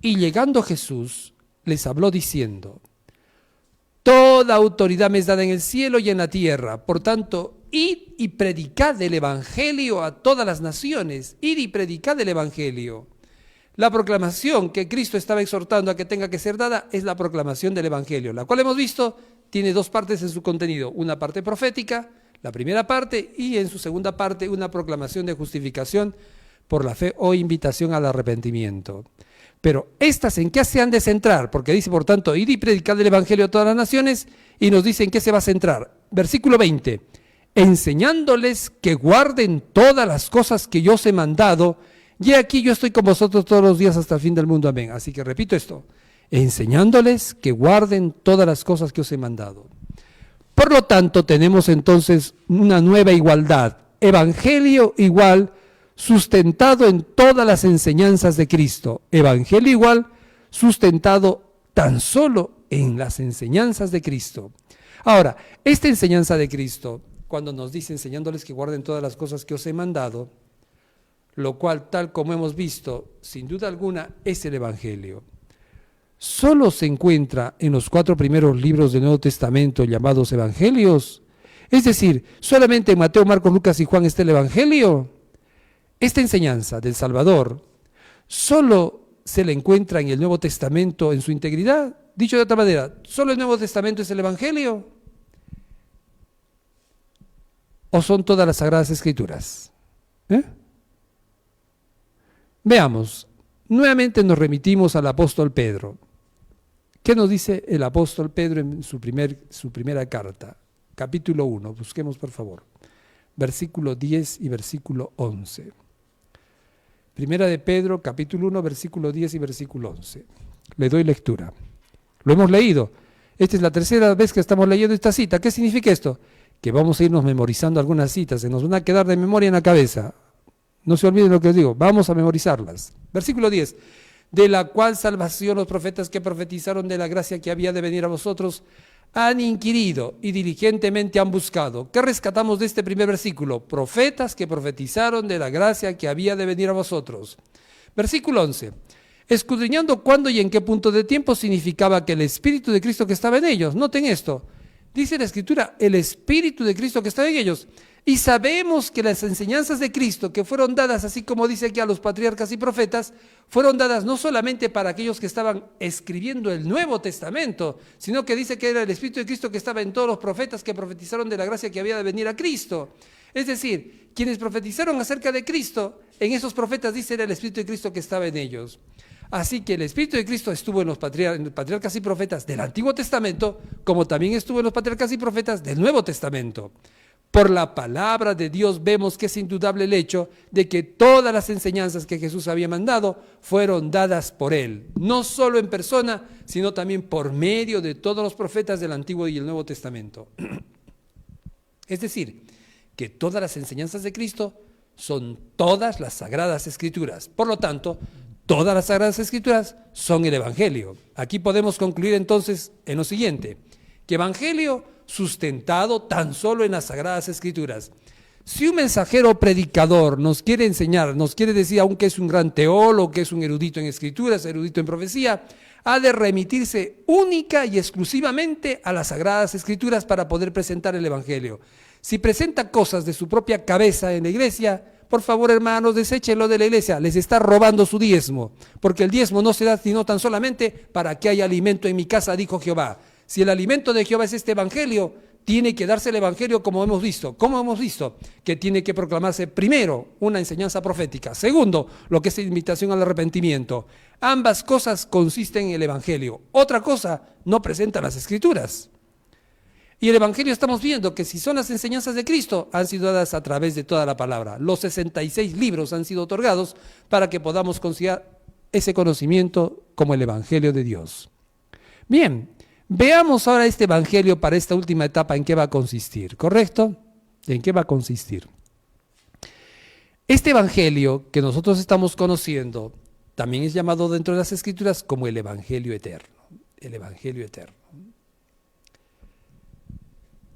Y llegando Jesús, les habló diciendo, toda autoridad me es dada en el cielo y en la tierra. Por tanto, id y predicad el Evangelio a todas las naciones. Id y predicad el Evangelio. La proclamación que Cristo estaba exhortando a que tenga que ser dada es la proclamación del Evangelio, la cual hemos visto tiene dos partes en su contenido. Una parte profética, la primera parte, y en su segunda parte una proclamación de justificación por la fe o invitación al arrepentimiento. Pero estas en qué se han de centrar, porque dice por tanto, id y predicad el Evangelio a todas las naciones, y nos dice en qué se va a centrar. Versículo 20, enseñándoles que guarden todas las cosas que yo os he mandado, y aquí yo estoy con vosotros todos los días hasta el fin del mundo, amén. Así que repito esto, enseñándoles que guarden todas las cosas que os he mandado. Por lo tanto, tenemos entonces una nueva igualdad, Evangelio igual, sustentado en todas las enseñanzas de Cristo. Evangelio igual, sustentado tan solo en las enseñanzas de Cristo. Ahora, esta enseñanza de Cristo, cuando nos dice enseñándoles que guarden todas las cosas que os he mandado, lo cual, tal como hemos visto, sin duda alguna, es el Evangelio. Solo se encuentra en los 4 primeros libros del Nuevo Testamento llamados Evangelios. Es decir, solamente en Mateo, Marcos, Lucas y Juan está el Evangelio. Esta enseñanza del Salvador solo se la encuentra en el Nuevo Testamento en su integridad. Dicho de otra manera, ¿solo el Nuevo Testamento es el Evangelio? ¿O son todas las Sagradas Escrituras? Veamos, nuevamente nos remitimos al apóstol Pedro. ¿Qué nos dice el apóstol Pedro en su primera carta? Capítulo 1, busquemos por favor, versículo 10 y versículo 11. Primera de Pedro, capítulo 1, versículo 10 y versículo 11. Le doy lectura. Lo hemos leído. Esta es la tercera vez que estamos leyendo esta cita. ¿Qué significa esto? Que vamos a irnos memorizando algunas citas, se nos van a quedar de memoria en la cabeza. No se olviden lo que os digo, vamos a memorizarlas. Versículo 10. De la cual salvación los profetas que profetizaron de la gracia que había de venir a vosotros han inquirido y diligentemente han buscado. ¿Qué rescatamos de este primer versículo? Profetas que profetizaron de la gracia que había de venir a vosotros. Versículo 11. Escudriñando cuándo y en qué punto de tiempo significaba que el Espíritu de Cristo que estaba en ellos. Noten esto. Dice la Escritura, el Espíritu de Cristo que estaba en ellos. Y sabemos que las enseñanzas de Cristo, que fueron dadas, así como dice aquí a los patriarcas y profetas, fueron dadas no solamente para aquellos que estaban escribiendo el Nuevo Testamento, sino que dice que era el Espíritu de Cristo que estaba en todos los profetas que profetizaron de la gracia que había de venir a Cristo. Es decir, quienes profetizaron acerca de Cristo, en esos profetas dice era el Espíritu de Cristo que estaba en ellos. Así que el Espíritu de Cristo estuvo en los patriarcas y profetas del Antiguo Testamento, como también estuvo en los patriarcas y profetas del Nuevo Testamento. Por la palabra de Dios vemos que es indudable el hecho de que todas las enseñanzas que Jesús había mandado fueron dadas por Él, no solo en persona, sino también por medio de todos los profetas del Antiguo y el Nuevo Testamento. Es decir, que todas las enseñanzas de Cristo son todas las Sagradas Escrituras. Por lo tanto, todas las Sagradas Escrituras son el Evangelio. Aquí podemos concluir entonces en lo siguiente, que Evangelio sustentado tan solo en las Sagradas Escrituras. Si un mensajero predicador nos quiere enseñar, nos quiere decir, aunque es un gran teólogo, que es un erudito en Escrituras, erudito en profecía, ha de remitirse única y exclusivamente a las Sagradas Escrituras para poder presentar el Evangelio. Si presenta cosas de su propia cabeza en la iglesia, por favor, hermanos, deséchenlo de la iglesia, les está robando su diezmo, porque el diezmo no se da sino tan solamente para que haya alimento en mi casa, dijo Jehová. Si el alimento de Jehová es este evangelio, tiene que darse el evangelio como hemos visto. ¿Cómo hemos visto? Que tiene que proclamarse primero una enseñanza profética. Segundo, lo que es invitación al arrepentimiento. Ambas cosas consisten en el evangelio. Otra cosa no presenta las escrituras. Y el evangelio estamos viendo que si son las enseñanzas de Cristo, han sido dadas a través de toda la palabra. Los 66 libros han sido otorgados para que podamos considerar ese conocimiento como el evangelio de Dios. Bien. Veamos ahora este evangelio para esta última etapa, ¿en qué va a consistir? ¿Correcto? ¿En qué va a consistir? Este evangelio que nosotros estamos conociendo también es llamado dentro de las Escrituras como el evangelio eterno. El evangelio eterno.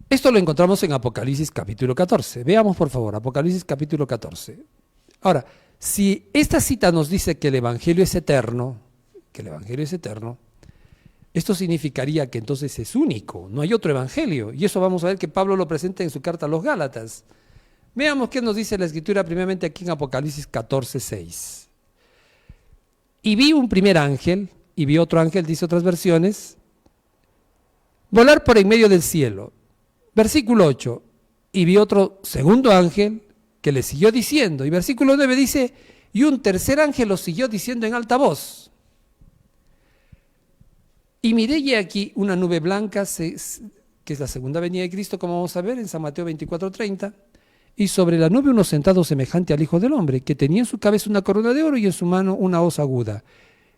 Esto lo encontramos en Apocalipsis capítulo 14. Veamos por favor, Apocalipsis capítulo 14. Ahora, si esta cita nos dice que el evangelio es eterno, esto significaría que entonces es único, no hay otro evangelio. Y eso vamos a ver que Pablo lo presenta en su carta a los Gálatas. Veamos qué nos dice la Escritura primeramente aquí en Apocalipsis 14:6. Y vi un primer ángel, y vi otro ángel, dice otras versiones, volar por en medio del cielo. Versículo 8. Y vi otro segundo ángel que le siguió diciendo. Y versículo 9 dice, y un tercer ángel lo siguió diciendo en alta voz. Y miré y aquí una nube blanca, que es la segunda venida de Cristo, como vamos a ver en San Mateo 24:30, y sobre la nube uno sentado semejante al Hijo del Hombre, que tenía en su cabeza una corona de oro y en su mano una hoz aguda.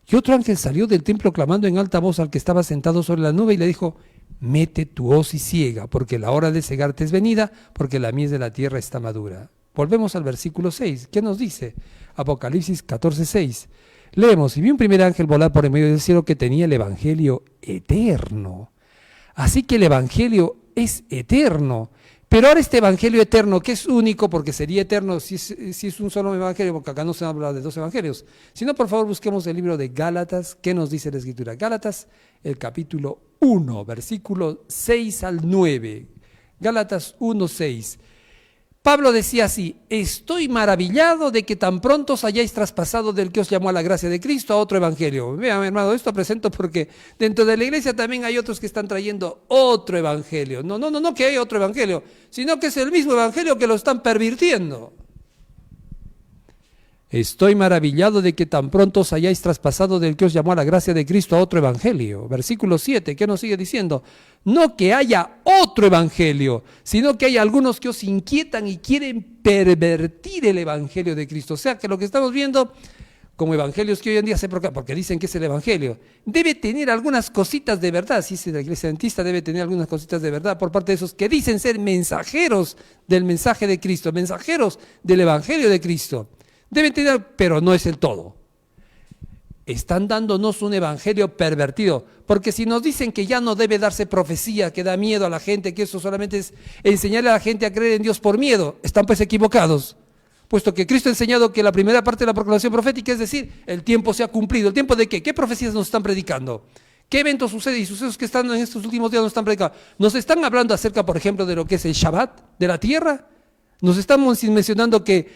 Y otro ángel salió del templo clamando en alta voz al que estaba sentado sobre la nube y le dijo, mete tu hoz y ciega, porque la hora de cegarte es venida, porque la mies de la tierra está madura. Volvemos al versículo 6. ¿Qué nos dice? Apocalipsis 14:6. Leemos, y vi un primer ángel volar por en medio del cielo que tenía el evangelio eterno. Así que el evangelio es eterno. Pero ahora este evangelio eterno, que es único, porque sería eterno si es un solo evangelio, porque acá no se habla de dos evangelios. Si no, por favor, busquemos el libro de Gálatas. ¿Qué nos dice la Escritura? Gálatas, el capítulo 1, versículo 6 al 9. Gálatas 1:6. Pablo decía así, estoy maravillado de que tan pronto os hayáis traspasado del que os llamó a la gracia de Cristo a otro evangelio. Vean, hermano, esto presento porque dentro de la iglesia también hay otros que están trayendo otro evangelio. No que hay otro evangelio, sino que es el mismo evangelio que lo están pervirtiendo. Estoy maravillado de que tan pronto os hayáis traspasado del que os llamó a la gracia de Cristo a otro evangelio. Versículo 7, ¿qué nos sigue diciendo? No que haya otro evangelio, sino que hay algunos que os inquietan y quieren pervertir el evangelio de Cristo. O sea que lo que estamos viendo como evangelios que hoy en día se proclaman, porque dicen que es el evangelio, debe tener algunas cositas de verdad. Si es la iglesia adventista, debe tener algunas cositas de verdad por parte de esos que dicen ser mensajeros del mensaje de Cristo, mensajeros del evangelio de Cristo. Deben tener, pero no es el todo. Están dándonos un evangelio pervertido, porque si nos dicen que ya no debe darse profecía, que da miedo a la gente, que eso solamente es enseñarle a la gente a creer en Dios por miedo, están pues equivocados, puesto que Cristo ha enseñado que la primera parte de la proclamación profética, es decir, el tiempo se ha cumplido. ¿El tiempo de qué? ¿Qué profecías nos están predicando? ¿Qué eventos suceden y sucesos que están en estos últimos días nos están predicando? Nos están hablando acerca, por ejemplo, de lo que es el Shabbat de la tierra. Nos estamos mencionando que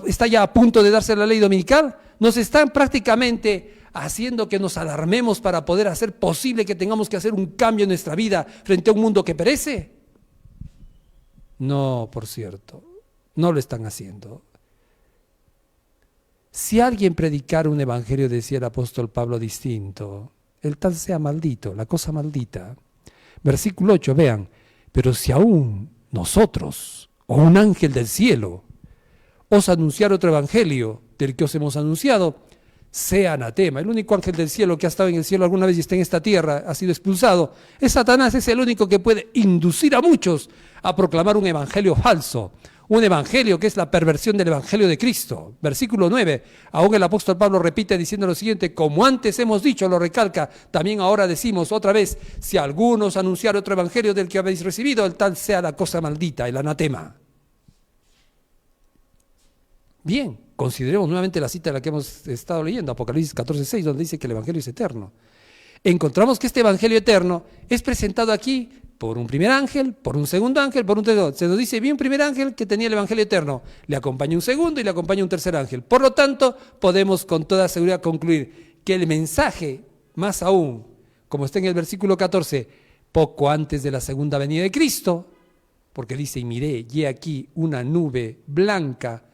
está ya a punto de darse la ley dominical. Nos están prácticamente haciendo que nos alarmemos para poder hacer posible que tengamos que hacer un cambio en nuestra vida frente a un mundo que perece. No, por cierto, no lo están haciendo. Si alguien predicara un evangelio, decía el apóstol Pablo, distinto, el tal sea maldito, la cosa maldita. Versículo 8, vean, pero si aún nosotros o un ángel del cielo os anunciar otro evangelio del que os hemos anunciado, sea anatema. El único ángel del cielo que ha estado en el cielo alguna vez y está en esta tierra ha sido expulsado. Es Satanás, es el único que puede inducir a muchos a proclamar un evangelio falso. Un evangelio que es la perversión del evangelio de Cristo. Versículo 9, aún el apóstol Pablo repite diciendo lo siguiente, como antes hemos dicho, lo recalca, también ahora decimos otra vez, si algunos anunciar otro evangelio del que habéis recibido, el tal sea la cosa maldita, el anatema. Bien, consideremos nuevamente la cita de la que hemos estado leyendo, Apocalipsis 14:6, donde dice que el evangelio es eterno. Encontramos que este evangelio eterno es presentado aquí por un primer ángel, por un segundo ángel, por un tercer. Se nos dice, vi un primer ángel que tenía el evangelio eterno, le acompaña un segundo y le acompaña un tercer ángel. Por lo tanto, podemos con toda seguridad concluir que el mensaje, más aún, como está en el versículo 14, poco antes de la segunda venida de Cristo, porque dice, y miré, y he aquí una nube blanca,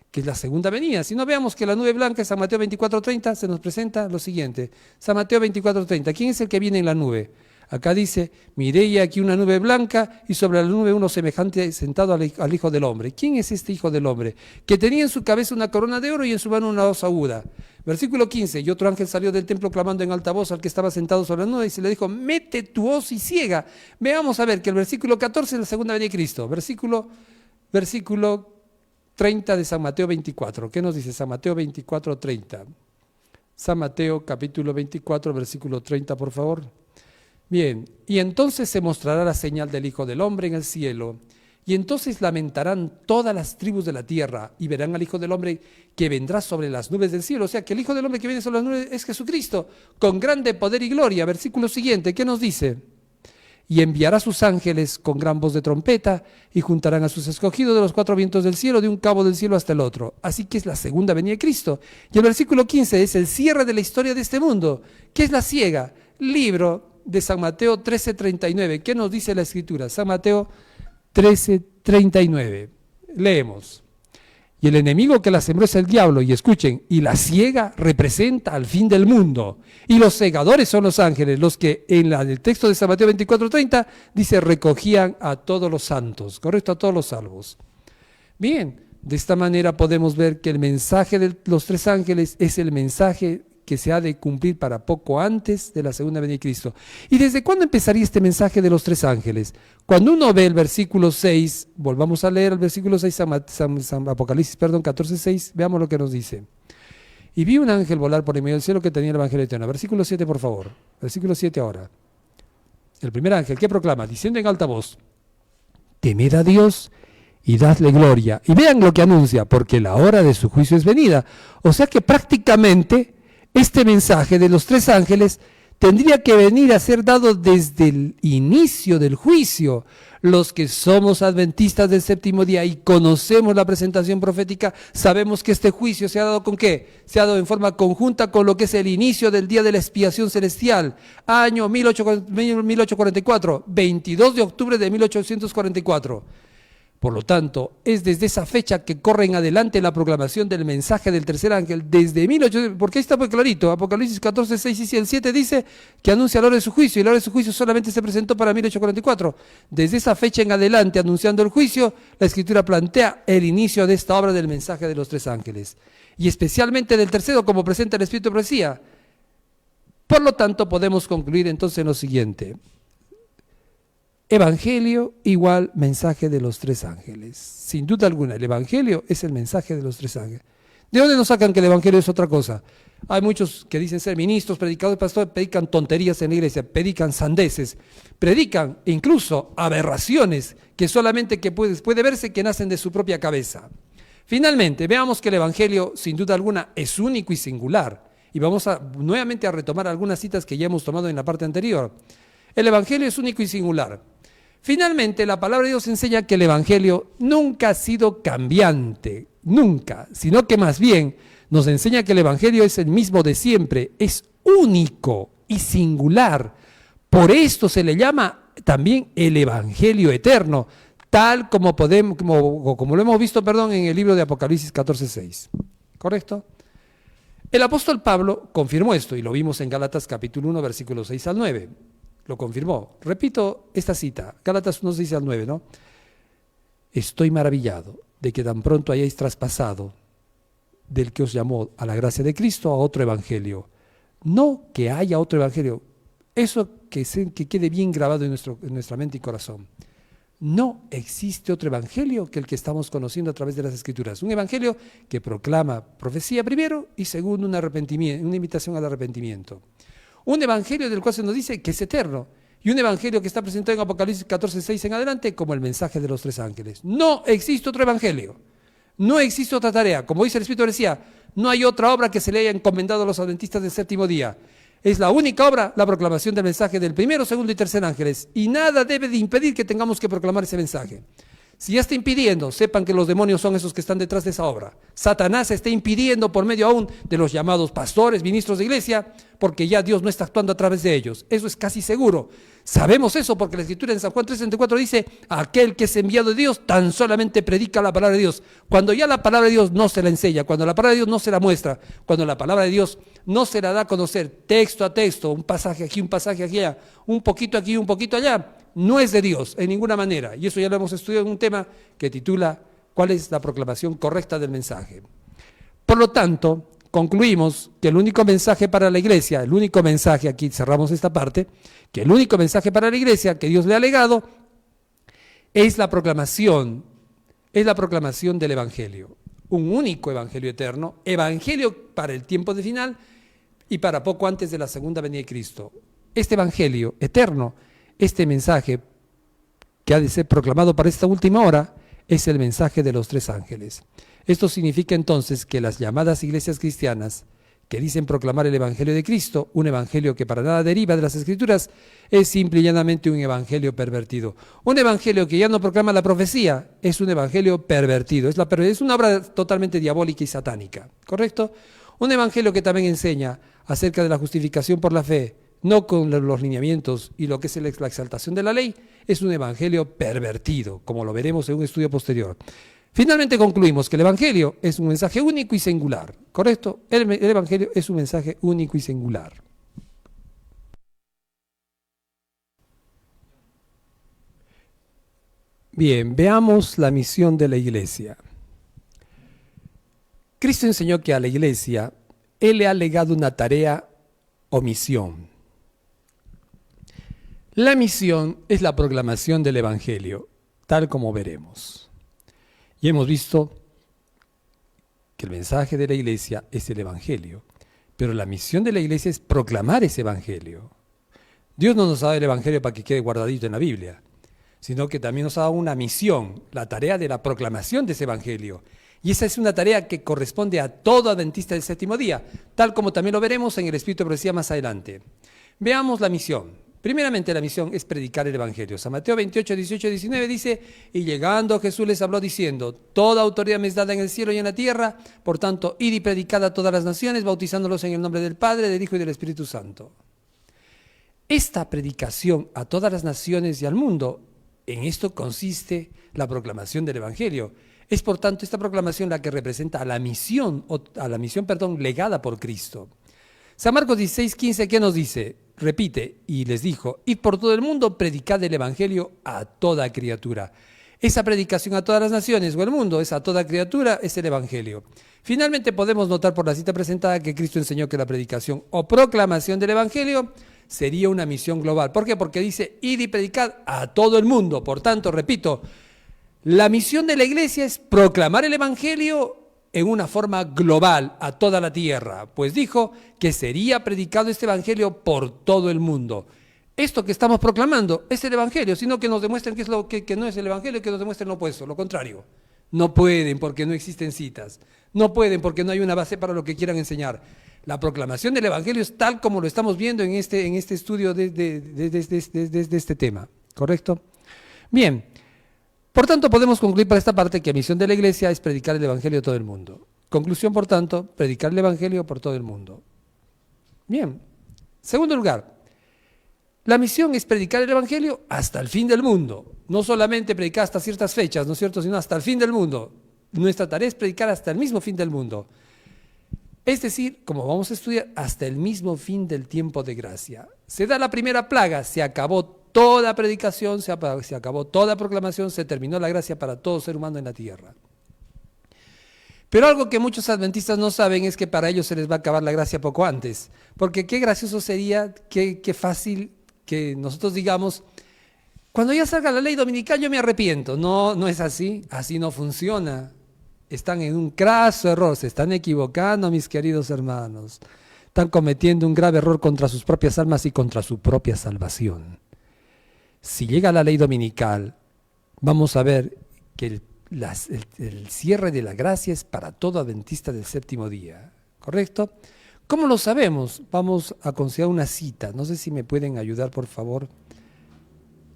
que es la segunda venida. Si no, veamos que la nube blanca es San Mateo 24:30, se nos presenta lo siguiente. San Mateo 24:30, ¿quién es el que viene en la nube? Acá dice, miré y aquí una nube blanca y sobre la nube uno semejante sentado al Hijo del Hombre. ¿Quién es este Hijo del Hombre? Que tenía en su cabeza una corona de oro y en su mano una hoz aguda. Versículo 15, y otro ángel salió del templo clamando en alta voz al que estaba sentado sobre la nube y se le dijo, mete tu hoz y ciega. Veamos a ver que el versículo 14 es la segunda venida de Cristo. Versículo 30 de San Mateo 24. ¿Qué nos dice San Mateo 24:30? San Mateo capítulo 24, versículo 30, por favor. Bien, y entonces se mostrará la señal del Hijo del Hombre en el cielo, y entonces lamentarán todas las tribus de la tierra, y verán al Hijo del Hombre que vendrá sobre las nubes del cielo. O sea, que el Hijo del Hombre que viene sobre las nubes es Jesucristo, con grande poder y gloria. Versículo siguiente, ¿qué nos dice? Y enviará a sus ángeles con gran voz de trompeta, y juntarán a sus escogidos de los cuatro vientos del cielo, de un cabo del cielo hasta el otro. Así que es la segunda venida de Cristo. Y el versículo 15 es el cierre de la historia de este mundo. ¿Qué es la ciega? Libro de San Mateo 13:39. ¿Qué nos dice la Escritura? San Mateo 13:39. Leemos. Y el enemigo que la sembró es el diablo, y escuchen, y la ciega representa al fin del mundo, y los segadores son los ángeles, los que en el texto de San Mateo 24:30 dice recogían a todos los santos, correcto, a todos los salvos. Bien, de esta manera podemos ver que el mensaje de los tres ángeles es el mensaje que se ha de cumplir para poco antes de la segunda venida de Cristo. ¿Y desde cuándo empezaría este mensaje de los tres ángeles? Cuando uno ve el versículo 6, volvamos a leer el versículo 6, Apocalipsis 14:6, veamos lo que nos dice. Y vi un ángel volar por el medio del cielo que tenía el evangelio eterno. Versículo 7, por favor. Versículo 7 ahora. El primer ángel, ¿qué proclama? Diciendo en alta voz, temed a Dios y dadle gloria. Y vean lo que anuncia, porque la hora de su juicio es venida. O sea que prácticamente este mensaje de los tres ángeles tendría que venir a ser dado desde el inicio del juicio. Los que somos adventistas del séptimo día y conocemos la presentación profética, sabemos que este juicio se ha dado ¿con qué? Se ha dado en forma conjunta con lo que es el inicio del día de la expiación celestial, año 1844, 22 de octubre de 1844. Por lo tanto, es desde esa fecha que corre en adelante la proclamación del mensaje del tercer ángel, desde 1800, porque ahí está muy clarito, Apocalipsis 14:6 y el 7 dice que anuncia la hora de su juicio, y la hora de su juicio solamente se presentó para 1844. Desde esa fecha en adelante, anunciando el juicio, la Escritura plantea el inicio de esta obra del mensaje de los tres ángeles, y especialmente del tercero, como presenta el Espíritu de Profecía. Por lo tanto, podemos concluir entonces en lo siguiente. Evangelio igual mensaje de los tres ángeles. Sin duda alguna, el Evangelio es el mensaje de los tres ángeles. ¿De dónde nos sacan que el Evangelio es otra cosa? Hay muchos que dicen ser ministros, predicadores, pastores, predican tonterías en la iglesia, predican sandeces, predican incluso aberraciones que solamente que puede verse que nacen de su propia cabeza. Finalmente, veamos que el Evangelio, sin duda alguna, es único y singular. Y vamos nuevamente a retomar algunas citas que ya hemos tomado en la parte anterior. El Evangelio es único y singular. Finalmente, la palabra de Dios enseña que el Evangelio nunca ha sido cambiante, nunca, sino que más bien nos enseña que el Evangelio es el mismo de siempre, es único y singular. Por esto se le llama también el Evangelio eterno, tal como lo hemos visto, en el libro de Apocalipsis 14:6. ¿Correcto? El apóstol Pablo confirmó esto y lo vimos en Gálatas capítulo 1, versículos 6 al 9. Lo confirmó. Repito esta cita, Gálatas 1, 6 al 9, ¿no? Estoy maravillado de que tan pronto hayáis traspasado del que os llamó a la gracia de Cristo a otro evangelio. No que haya otro evangelio. Eso que quede bien grabado en nuestra mente y corazón. No existe otro evangelio que el que estamos conociendo a través de las Escrituras. Un evangelio que proclama profecía primero y segundo una invitación al arrepentimiento. Un evangelio del cual se nos dice que es eterno. Y un evangelio que está presentado en Apocalipsis 14:6 en adelante como el mensaje de los tres ángeles. No existe otro evangelio. No existe otra tarea. Como dice el Espíritu decía, no hay otra obra que se le haya encomendado a los adventistas del séptimo día. Es la única obra, la proclamación del mensaje del primero, segundo y tercer ángeles. Y nada debe de impedir que tengamos que proclamar ese mensaje. Si ya está impidiendo, sepan que los demonios son esos que están detrás de esa obra. Satanás está impidiendo por medio aún de los llamados pastores, ministros de iglesia, porque ya Dios no está actuando a través de ellos. Eso es casi seguro. Sabemos eso porque la Escritura en San Juan 3:34 dice, aquel que es enviado de Dios tan solamente predica la palabra de Dios. Cuando ya la palabra de Dios no se la enseña, cuando la palabra de Dios no se la muestra, cuando la palabra de Dios no se la da a conocer texto a texto, un pasaje aquí, un pasaje allá, un poquito aquí, un poquito allá, no es de Dios en ninguna manera. Y eso ya lo hemos estudiado en un tema que titula ¿cuál es la proclamación correcta del mensaje? Por lo tanto, concluimos que el único mensaje para la iglesia, el único mensaje, aquí cerramos esta parte, que el único mensaje para la iglesia que Dios le ha legado es la proclamación del Evangelio. Un único Evangelio eterno, Evangelio para el tiempo de final y para poco antes de la segunda venida de Cristo. Este Evangelio eterno, este mensaje que ha de ser proclamado para esta última hora, es el mensaje de los tres ángeles. Esto significa entonces que las llamadas iglesias cristianas que dicen proclamar el Evangelio de Cristo, un Evangelio que para nada deriva de las Escrituras, es simple y llanamente un Evangelio pervertido. Un Evangelio que ya no proclama la profecía, es un Evangelio pervertido. Es una obra totalmente diabólica y satánica, ¿correcto? Un Evangelio que también enseña acerca de la justificación por la fe, no con los lineamientos y lo que es la exaltación de la ley, es un evangelio pervertido, como lo veremos en un estudio posterior. Finalmente concluimos que el evangelio es un mensaje único y singular, ¿correcto? El evangelio es un mensaje único y singular. Bien, veamos la misión de la iglesia. Cristo enseñó que a la iglesia Él le ha legado una tarea o misión. La misión es la proclamación del Evangelio, tal como veremos. Y hemos visto que el mensaje de la iglesia es el Evangelio, pero la misión de la iglesia es proclamar ese Evangelio. Dios no nos ha dado el Evangelio para que quede guardadito en la Biblia, sino que también nos ha dado una misión, la tarea de la proclamación de ese Evangelio. Y esa es una tarea que corresponde a todo adventista del séptimo día, tal como también lo veremos en el Espíritu de Profecía más adelante. Veamos la misión. Primeramente la misión es predicar el Evangelio. San Mateo 28, 18, 19 dice, y llegando Jesús les habló diciendo, toda autoridad me es dada en el cielo y en la tierra, por tanto, id y predicad a todas las naciones, bautizándolos en el nombre del Padre, del Hijo y del Espíritu Santo. Esta predicación a todas las naciones y al mundo, en esto consiste la proclamación del Evangelio. Es por tanto esta proclamación la que representa a la misión legada por Cristo. San Marcos 16, 15, ¿qué nos dice? Repite, y les dijo, id por todo el mundo, predicad el Evangelio a toda criatura. Esa predicación a todas las naciones o el mundo, es a toda criatura, es el Evangelio. Finalmente podemos notar por la cita presentada que Cristo enseñó que la predicación o proclamación del Evangelio sería una misión global. ¿Por qué? Porque dice, id y predicad a todo el mundo. Por tanto, repito, la misión de la iglesia es proclamar el Evangelio en una forma global a toda la tierra, pues dijo que sería predicado este Evangelio por todo el mundo. Esto que estamos proclamando es el Evangelio, sino que nos demuestren que no es el Evangelio, que nos demuestren lo opuesto, lo contrario. No pueden porque no existen citas, no pueden porque no hay una base para lo que quieran enseñar. La proclamación del Evangelio es tal como lo estamos viendo en este estudio desde este tema, ¿correcto? Bien, por tanto podemos concluir para esta parte que la misión de la Iglesia es predicar el Evangelio a todo el mundo. Conclusión, por tanto, predicar el Evangelio por todo el mundo. Bien, segundo lugar, la misión es predicar el Evangelio hasta el fin del mundo. No solamente predicar hasta ciertas fechas, ¿no es cierto?, sino hasta el fin del mundo. Nuestra tarea es predicar hasta el mismo fin del mundo. Es decir, como vamos a estudiar, hasta el mismo fin del tiempo de gracia. Se da la primera plaga, se acabó toda predicación, se acabó toda proclamación, se terminó la gracia para todo ser humano en la tierra. Pero algo que muchos adventistas no saben es que para ellos se les va a acabar la gracia poco antes. Porque qué gracioso sería, qué fácil que nosotros digamos, cuando ya salga la ley dominical yo me arrepiento. No, no es así, así no funciona. Están en un craso error, se están equivocando, mis queridos hermanos. Están cometiendo un grave error contra sus propias almas y contra su propia salvación. Si llega la ley dominical, vamos a ver que el cierre de la gracia es para todo adventista del séptimo día, ¿correcto? ¿Cómo lo sabemos? Vamos a considerar una cita. No sé si me pueden ayudar, por favor.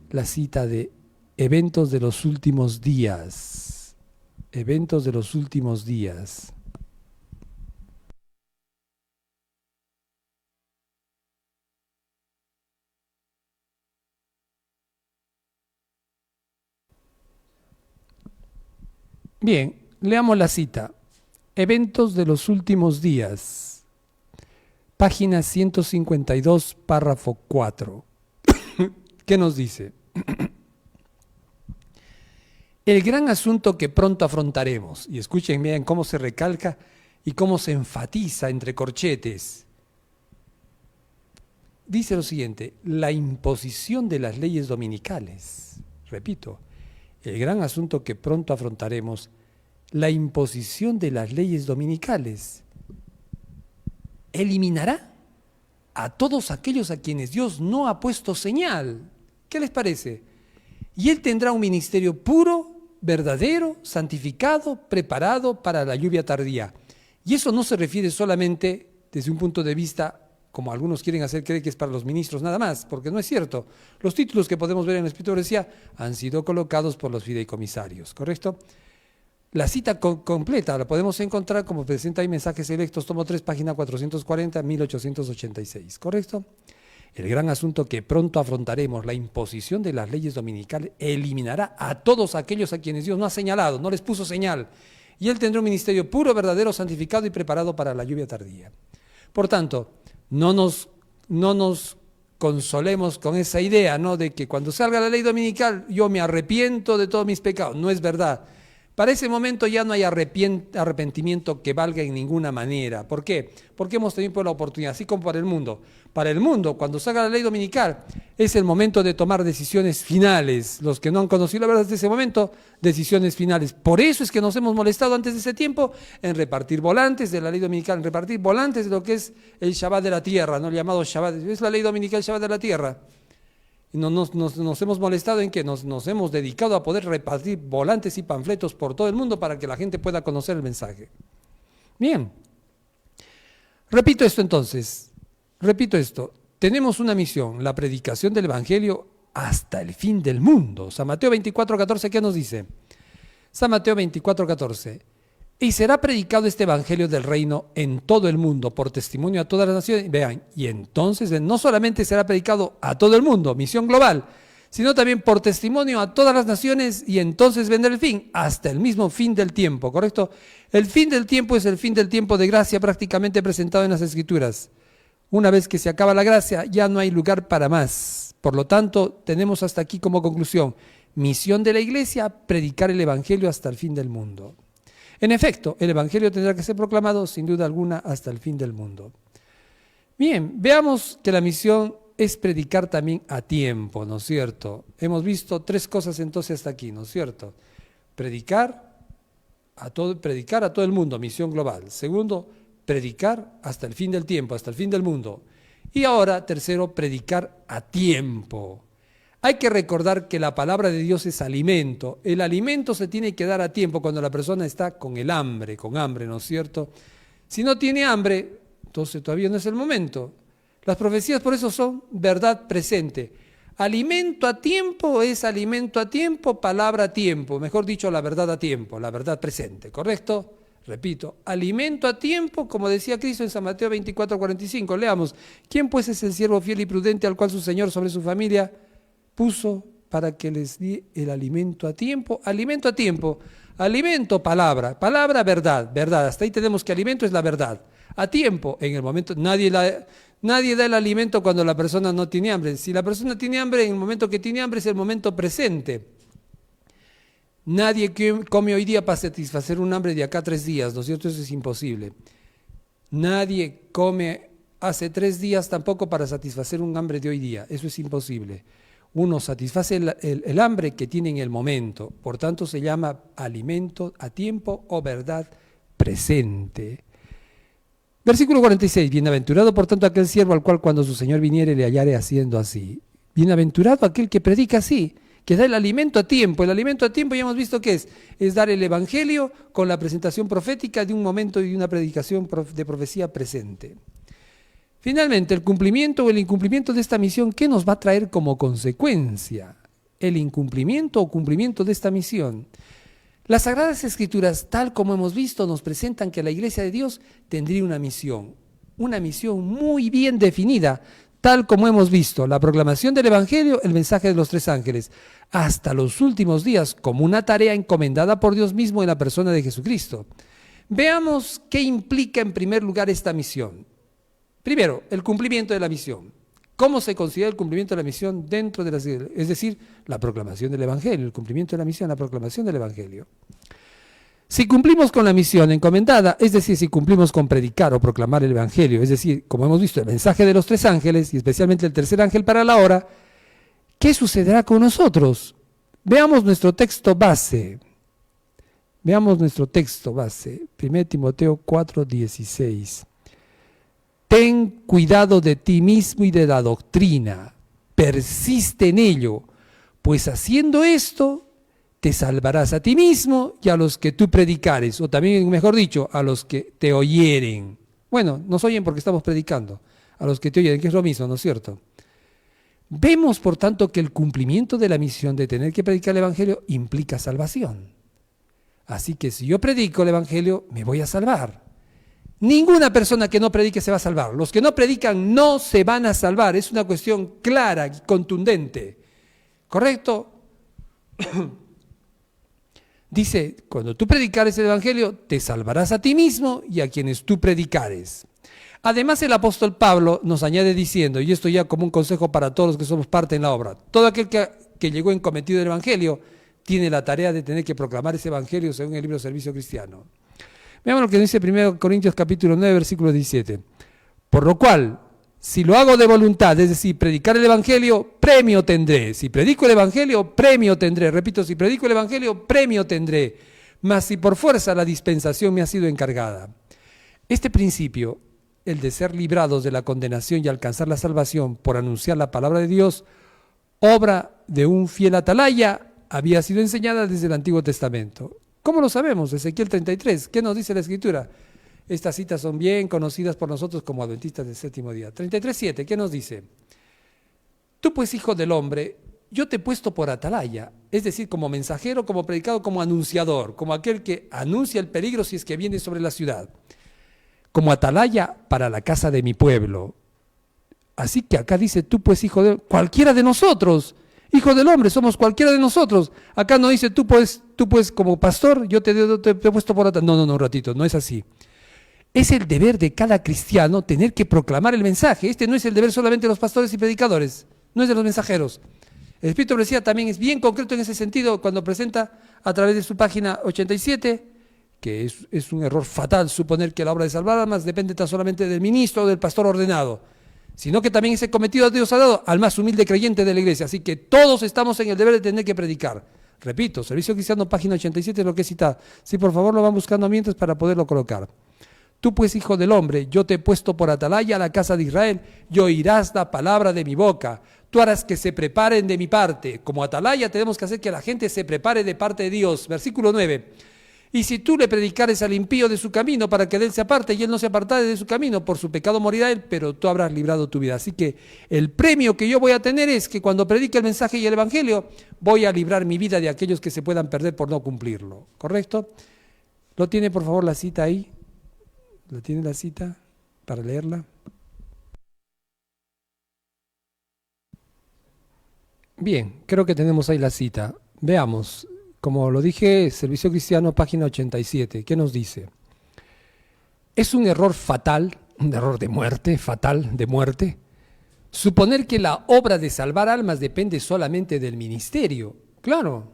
La cita de Eventos de los Últimos Días. Eventos de los Últimos Días. Bien, leamos la cita. Eventos de los Últimos Días. Página 152, párrafo 4. ¿Qué nos dice? El gran asunto que pronto afrontaremos, y escuchen bien cómo se recalca y cómo se enfatiza entre corchetes, dice lo siguiente: la imposición de las leyes dominicales. Repito, el gran asunto que pronto afrontaremos, la imposición de las leyes dominicales, eliminará a todos aquellos a quienes Dios no ha puesto señal. ¿Qué les parece? Y Él tendrá un ministerio puro, verdadero, santificado, preparado para la lluvia tardía. Y eso no se refiere solamente desde un punto de vista, como algunos quieren hacer creer que es para los ministros nada más, porque no es cierto. Los títulos que podemos ver en la Escritura decía, han sido colocados por los fideicomisarios, ¿correcto? La cita completa la podemos encontrar como presenta ahí Mensajes Selectos, tomo 3, página 440, 1886, ¿correcto? El gran asunto que pronto afrontaremos, la imposición de las leyes dominicales, eliminará a todos aquellos a quienes Dios no ha señalado, no les puso señal. Y Él tendrá un ministerio puro, verdadero, santificado y preparado para la lluvia tardía. Por tanto, no nos consolemos con esa idea, ¿no?, de que cuando salga la ley dominical yo me arrepiento de todos mis pecados. No es verdad. Para ese momento ya no hay arrepentimiento que valga en ninguna manera. ¿Por qué? Porque hemos tenido la oportunidad, así como para el mundo. Para el mundo, cuando salga la ley dominical, es el momento de tomar decisiones finales. Los que no han conocido la verdad desde ese momento, decisiones finales. Por eso es que nos hemos molestado antes de ese tiempo en repartir volantes de la ley dominical, en repartir volantes de lo que es el Shabbat de la tierra, ¿no?, el llamado Shabbat. Es la ley dominical Shabbat de la tierra. Y nos hemos molestado en que nos hemos dedicado a poder repartir volantes y panfletos por todo el mundo para que la gente pueda conocer el mensaje. Bien, repito esto, tenemos una misión, la predicación del Evangelio hasta el fin del mundo. San Mateo 24:14, ¿qué nos dice? San Mateo 24:14. Y será predicado este evangelio del reino en todo el mundo por testimonio a todas las naciones. Vean, y entonces no solamente será predicado a todo el mundo, misión global, sino también por testimonio a todas las naciones, y entonces vendrá el fin, hasta el mismo fin del tiempo, ¿correcto? El fin del tiempo es el fin del tiempo de gracia prácticamente presentado en las Escrituras. Una vez que se acaba la gracia, ya no hay lugar para más. Por lo tanto, tenemos hasta aquí como conclusión, misión de la Iglesia, predicar el evangelio hasta el fin del mundo. En efecto, el Evangelio tendrá que ser proclamado sin duda alguna hasta el fin del mundo. Bien, veamos que la misión es predicar también a tiempo, ¿no es cierto? Hemos visto 3 cosas entonces hasta aquí, ¿no es cierto? Predicar a todo el mundo, misión global. Segundo, predicar hasta el fin del tiempo, hasta el fin del mundo. Y ahora, tercero, predicar a tiempo. Hay que recordar que la palabra de Dios es alimento. El alimento se tiene que dar a tiempo cuando la persona está con hambre, ¿no es cierto? Si no tiene hambre, entonces todavía no es el momento. Las profecías por eso son verdad presente. Alimento a tiempo es alimento a tiempo, palabra a tiempo, mejor dicho, la verdad a tiempo, la verdad presente, ¿correcto? Repito, alimento a tiempo, como decía Cristo en San Mateo 24:45. Leamos, ¿quién pues es el siervo fiel y prudente al cual su Señor sobre su familia puso para que les dé el alimento a tiempo? Alimento a tiempo, alimento, palabra, palabra, verdad, verdad. Hasta ahí tenemos que alimento es la verdad. A tiempo, en el momento, nadie da el alimento cuando la persona no tiene hambre. Si la persona tiene hambre, en el momento que tiene hambre es el momento presente. Nadie come hoy día para satisfacer un hambre de acá a 3 días, ¿no es cierto? Eso es imposible. Nadie come hace 3 días tampoco para satisfacer un hambre de hoy día, eso es imposible. Uno satisface el hambre que tiene en el momento, por tanto se llama alimento a tiempo o verdad presente. Versículo 46, bienaventurado por tanto aquel siervo al cual cuando su Señor viniere le hallare haciendo así. Bienaventurado aquel que predica así, que da el alimento a tiempo. El alimento a tiempo ya hemos visto que es dar el evangelio con la presentación profética de un momento y una predicación de profecía presente. Finalmente, el cumplimiento o el incumplimiento de esta misión, ¿qué nos va a traer como consecuencia? El incumplimiento o cumplimiento de esta misión. Las Sagradas Escrituras, tal como hemos visto, nos presentan que la Iglesia de Dios tendría una misión muy bien definida, tal como hemos visto, la proclamación del Evangelio, el mensaje de los 3 ángeles, hasta los últimos días, como una tarea encomendada por Dios mismo en la persona de Jesucristo. Veamos qué implica en primer lugar esta misión. Primero, el cumplimiento de la misión. ¿Cómo se considera el cumplimiento de la misión dentro de las iglesias? Es decir, la proclamación del Evangelio, el cumplimiento de la misión, la proclamación del Evangelio. Si cumplimos con la misión encomendada, es decir, si cumplimos con predicar o proclamar el Evangelio, es decir, como hemos visto, el mensaje de los 3 ángeles y especialmente el tercer ángel para la hora, ¿qué sucederá con nosotros? Veamos nuestro texto base. 1 Timoteo 4:16. Ten cuidado de ti mismo y de la doctrina, persiste en ello, pues haciendo esto te salvarás a ti mismo y a los que tú predicares, o también, mejor dicho, a los que te oyeren. Bueno, nos oyen porque estamos predicando, a los que te oyeren, que es lo mismo, ¿no es cierto? Vemos, por tanto, que el cumplimiento de la misión de tener que predicar el Evangelio implica salvación. Así que si yo predico el Evangelio, me voy a salvar. Ninguna persona que no predique se va a salvar. Los que no predican no se van a salvar. Es una cuestión clara y contundente. ¿Correcto? Dice, cuando tú predicares el Evangelio, te salvarás a ti mismo y a quienes tú predicares. Además, el apóstol Pablo nos añade diciendo, y esto ya como un consejo para todos los que somos parte en la obra, todo aquel que llegó en cometido del Evangelio tiene la tarea de tener que proclamar ese Evangelio según el libro Servicio Cristiano. Veamos lo que dice 1 Corintios capítulo 9, versículo 17. Por lo cual, si lo hago de voluntad, es decir, predicar el Evangelio, premio tendré. Si predico el Evangelio, premio tendré. Repito, si predico el Evangelio, premio tendré. Mas si por fuerza la dispensación me ha sido encargada. Este principio, el de ser librados de la condenación y alcanzar la salvación por anunciar la palabra de Dios, obra de un fiel atalaya, había sido enseñada desde el Antiguo Testamento. ¿Cómo lo sabemos? Ezequiel 33. ¿Qué nos dice la Escritura? Estas citas son bien conocidas por nosotros como adventistas del séptimo día. 33:7. ¿Qué nos dice? Tú pues, hijo del hombre, yo te he puesto por atalaya, es decir, como mensajero, como predicador, como anunciador, como aquel que anuncia el peligro si es que viene sobre la ciudad, como atalaya para la casa de mi pueblo. Así que acá dice, tú pues, hijo de cualquiera de nosotros. Hijo del hombre, somos cualquiera de nosotros. Acá no dice, tú pues como pastor, yo te he puesto por atrás. No, un ratito, no es así. Es el deber de cada cristiano tener que proclamar el mensaje. Este no es el deber solamente de los pastores y predicadores, no es de los mensajeros. El Espíritu de Profecía también es bien concreto en ese sentido cuando presenta a través de su página 87, que es un error fatal suponer que la obra de salvar almas depende tan solamente del ministro o del pastor ordenado, sino que también ese cometido Dios ha dado al más humilde creyente de la iglesia. Así que todos estamos en el deber de tener que predicar. Repito, Servicio Cristiano, página 87 es lo que he citado. Sí, por favor, lo van buscando mientras para poderlo colocar. Tú pues, hijo del hombre, yo te he puesto por atalaya a la casa de Israel, y oirás la palabra de mi boca. Tú harás que se preparen de mi parte. Como atalaya tenemos que hacer que la gente se prepare de parte de Dios. Versículo 9. Y si tú le predicares al impío de su camino para que de él se aparte y él no se apartare de su camino, por su pecado morirá él, pero tú habrás librado tu vida. Así que el premio que yo voy a tener es que cuando predique el mensaje y el evangelio, voy a librar mi vida de aquellos que se puedan perder por no cumplirlo. ¿Correcto? ¿Lo tiene por favor la cita ahí? ¿Lo tiene la cita para leerla? Bien, creo que tenemos ahí la cita. Veamos. Como lo dije, Servicio Cristiano, página 87. ¿Qué nos dice? Es un error fatal, un error de muerte, fatal de muerte, suponer que la obra de salvar almas depende solamente del ministerio. Claro.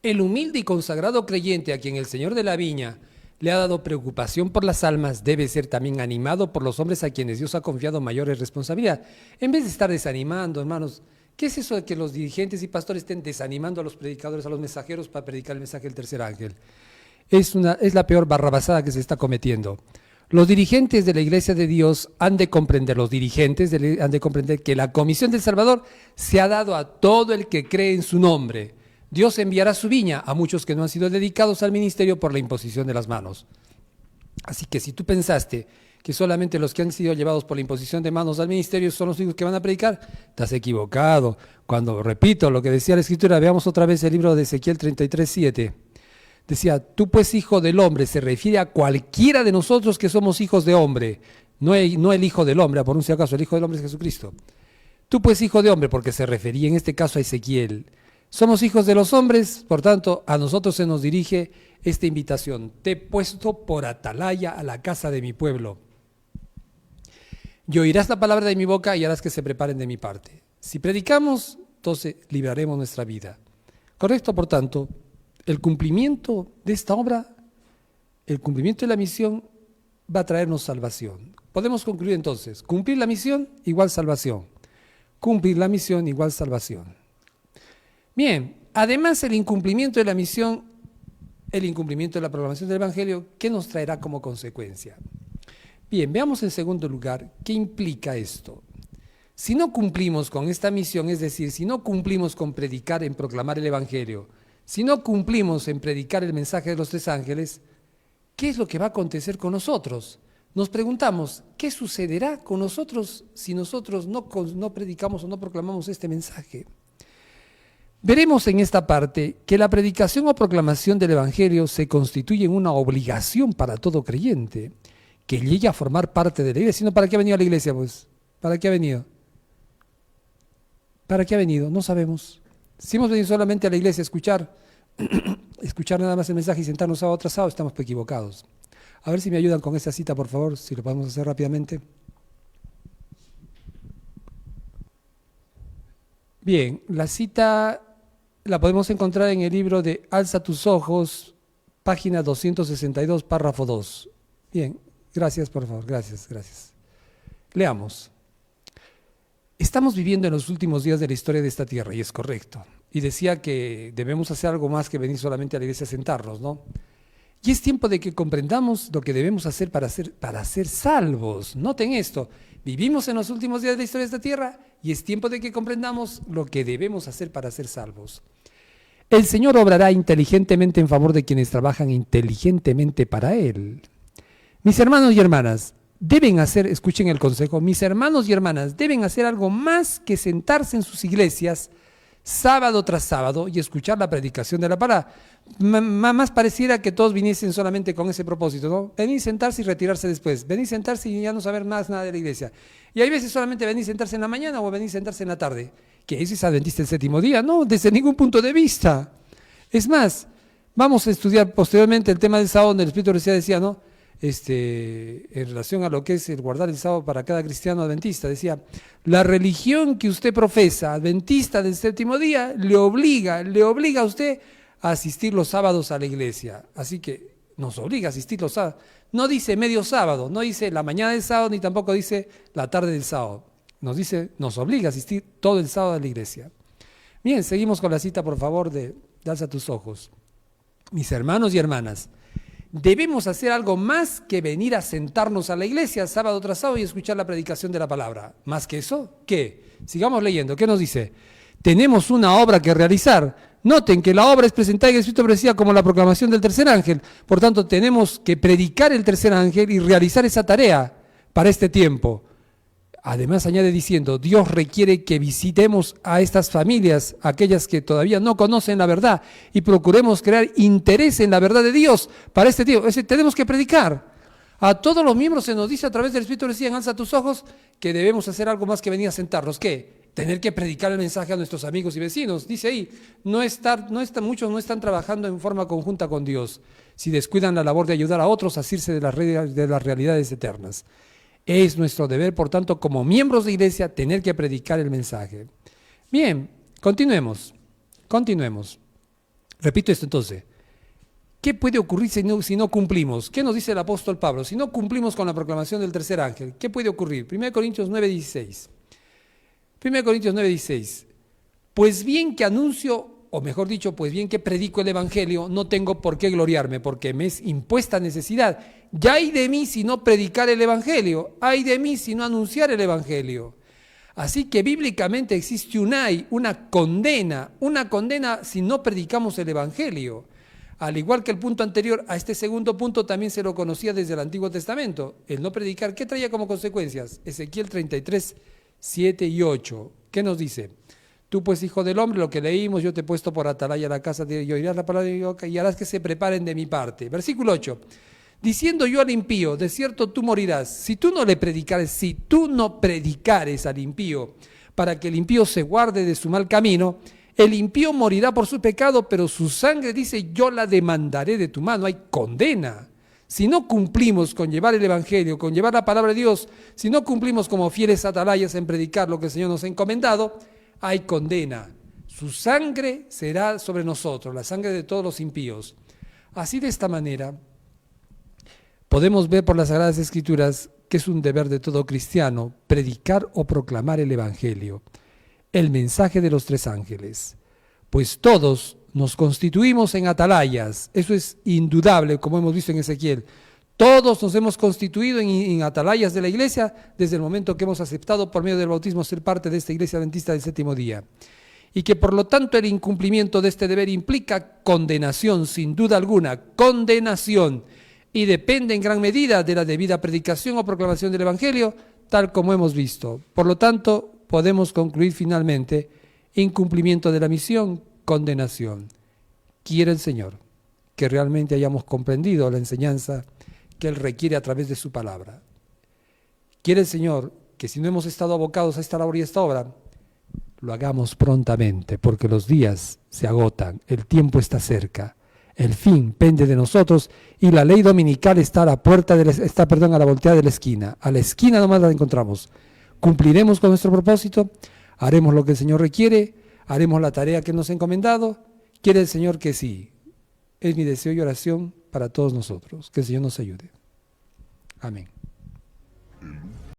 El humilde y consagrado creyente a quien el Señor de la Viña le ha dado preocupación por las almas debe ser también animado por los hombres a quienes Dios ha confiado mayores responsabilidades. En vez de estar desanimando, hermanos, ¿qué es eso de que los dirigentes y pastores estén desanimando a los predicadores, a los mensajeros para predicar el mensaje del tercer ángel? Es la peor barrabasada que se está cometiendo. Los dirigentes de la Iglesia de Dios han de comprender que la comisión del Salvador se ha dado a todo el que cree en su nombre. Dios enviará su viña a muchos que no han sido dedicados al ministerio por la imposición de las manos. Así que si tú pensaste que solamente los que han sido llevados por la imposición de manos al ministerio son los únicos que van a predicar, estás equivocado. Cuando repito lo que decía la Escritura, veamos otra vez el libro de Ezequiel 33:7. Decía, tú pues hijo del hombre, se refiere a cualquiera de nosotros que somos hijos de hombre, no el hijo del hombre, por un si acaso, el hijo del hombre es Jesucristo. Tú pues hijo de hombre, porque se refería en este caso a Ezequiel. Somos hijos de los hombres, por tanto, a nosotros se nos dirige esta invitación. Te he puesto por atalaya a la casa de mi pueblo. Y oirás la palabra de mi boca y harás que se preparen de mi parte. Si predicamos, entonces libraremos nuestra vida. Correcto, por tanto, el cumplimiento de esta obra, el cumplimiento de la misión va a traernos salvación. Podemos concluir entonces, cumplir la misión igual salvación. Cumplir la misión igual salvación. Bien, además el incumplimiento de la misión, el incumplimiento de la proclamación del Evangelio, ¿qué nos traerá como consecuencia? Bien, veamos en segundo lugar, ¿qué implica esto? Si no cumplimos con esta misión, es decir, si no cumplimos con predicar en proclamar el Evangelio, si no cumplimos en predicar el mensaje de los tres ángeles, ¿qué es lo que va a acontecer con nosotros? Nos preguntamos, ¿qué sucederá con nosotros si nosotros no predicamos o no proclamamos este mensaje? Veremos en esta parte que la predicación o proclamación del Evangelio se constituye en una obligación para todo creyente que llegue a formar parte de la iglesia. ¿No? ¿Para qué ha venido a la iglesia? Pues, ¿para qué ha venido? ¿Para qué ha venido? No sabemos. Si hemos venido solamente a la iglesia a escuchar nada más el mensaje y sentarnos sábado tras sábado, estamos equivocados. A ver si me ayudan con esta cita, por favor, si lo podemos hacer rápidamente. Bien, la cita la podemos encontrar en el libro de Alza tus ojos, página 262, párrafo 2. Bien, gracias, por favor, gracias. Leamos. Estamos viviendo en los últimos días de la historia de esta tierra, y es correcto. Y decía que debemos hacer algo más que venir solamente a la iglesia a sentarnos, ¿no? Y es tiempo de que comprendamos lo que debemos hacer para ser salvos. Noten esto, vivimos en los últimos días de la historia de esta tierra y es tiempo de que comprendamos lo que debemos hacer para ser salvos. El Señor obrará inteligentemente en favor de quienes trabajan inteligentemente para Él. Mis hermanos y hermanas, escuchen el consejo, mis hermanos y hermanas deben hacer algo más que sentarse en sus iglesias sábado tras sábado y escuchar la predicación de la palabra. Más pareciera que todos viniesen solamente con ese propósito, ¿no? Venir, sentarse y retirarse después. Venir, sentarse y ya no saber más nada de la iglesia. Y hay veces solamente venir, sentarse en la mañana o venir, sentarse en la tarde. ¿Qué es adventista el séptimo día? No, desde ningún punto de vista. Es más, vamos a estudiar posteriormente el tema del sábado, donde el Espíritu decía, ¿no? En relación a lo que es el guardar el sábado para cada cristiano adventista, decía, la religión que usted profesa, adventista del séptimo día, le obliga a usted a asistir los sábados a la iglesia. Así que nos obliga a asistir los sábados. No dice medio sábado, no dice la mañana del sábado, ni tampoco dice la tarde del sábado. Nos obliga a asistir todo el sábado a la iglesia. Bien, seguimos con la cita, por favor, de Alza tus ojos. Mis hermanos y hermanas, debemos hacer algo más que venir a sentarnos a la iglesia sábado tras sábado y escuchar la predicación de la palabra. ¿Más que eso? ¿Qué? Sigamos leyendo. ¿Qué nos dice? Tenemos una obra que realizar. Noten que la obra es presentada en el Espíritu profecía como la proclamación del tercer ángel. Por tanto, tenemos que predicar el tercer ángel y realizar esa tarea para este tiempo. Además, añade diciendo, Dios requiere que visitemos a estas familias, aquellas que todavía no conocen la verdad, y procuremos crear interés en la verdad de Dios para este tiempo. Es decir, tenemos que predicar. A todos los miembros se nos dice a través del Espíritu profecía, alza tus ojos, que debemos hacer algo más que venir a sentarnos. ¿Qué? Tener que predicar el mensaje a nuestros amigos y vecinos. Dice ahí, muchos no están trabajando en forma conjunta con Dios, si descuidan la labor de ayudar a otros a asirse de las realidades eternas. Es nuestro deber, por tanto, como miembros de iglesia, tener que predicar el mensaje. Bien, continuemos. Repito esto entonces. ¿Qué puede ocurrir si no cumplimos? ¿Qué nos dice el apóstol Pablo? Si no cumplimos con la proclamación del tercer ángel, ¿qué puede ocurrir? 1 Corintios 9:16. 1 Corintios 9:16. Pues bien que anuncio, o mejor dicho, pues bien que predico el evangelio, no tengo por qué gloriarme, porque me es impuesta necesidad. Ya hay de mí si no predicar el evangelio, hay de mí si no anunciar el evangelio. Así que bíblicamente existe una condena si no predicamos el evangelio. Al igual que el punto anterior, a este segundo punto también se lo conocía desde el Antiguo Testamento. El no predicar, ¿qué traía como consecuencias? Ezequiel 33, 7 y 8. ¿Qué nos dice? Tú pues, hijo del hombre, lo que leímos, yo te he puesto por atalaya a la casa de Dios, y oirás la palabra de Dios y harás que se preparen de mi parte. Versículo 8. Diciendo yo al impío, de cierto tú morirás. Si tú no predicares al impío, para que el impío se guarde de su mal camino, el impío morirá por su pecado, pero su sangre, dice, yo la demandaré de tu mano. Hay condena. Si no cumplimos con llevar el evangelio, con llevar la palabra de Dios, si no cumplimos como fieles atalayas en predicar lo que el Señor nos ha encomendado, hay condena. Su sangre será sobre nosotros, la sangre de todos los impíos. Así, de esta manera, podemos ver por las Sagradas Escrituras que es un deber de todo cristiano predicar o proclamar el evangelio, el mensaje de los tres ángeles. Pues todos nos constituimos en atalayas, eso es indudable, como hemos visto en Ezequiel. Todos nos hemos constituido en atalayas de la iglesia desde el momento que hemos aceptado por medio del bautismo ser parte de esta iglesia adventista del séptimo día. Y que por lo tanto el incumplimiento de este deber implica condenación, sin duda alguna, condenación, y depende en gran medida de la debida predicación o proclamación del evangelio, tal como hemos visto. Por lo tanto, podemos concluir finalmente, incumplimiento de la misión, condenación. Quiere el Señor que realmente hayamos comprendido la enseñanza que Él requiere a través de su palabra. Quiere el Señor que si no hemos estado abocados a esta labor y a esta obra, lo hagamos prontamente, porque los días se agotan, el tiempo está cerca, el fin pende de nosotros y la ley dominical está a la a la volteada de la esquina nomás la encontramos. Cumpliremos con nuestro propósito, haremos lo que el Señor requiere, haremos la tarea que nos ha encomendado. Quiere el Señor que sí. Es mi deseo y oración para todos nosotros. Que el Señor nos ayude. Amén.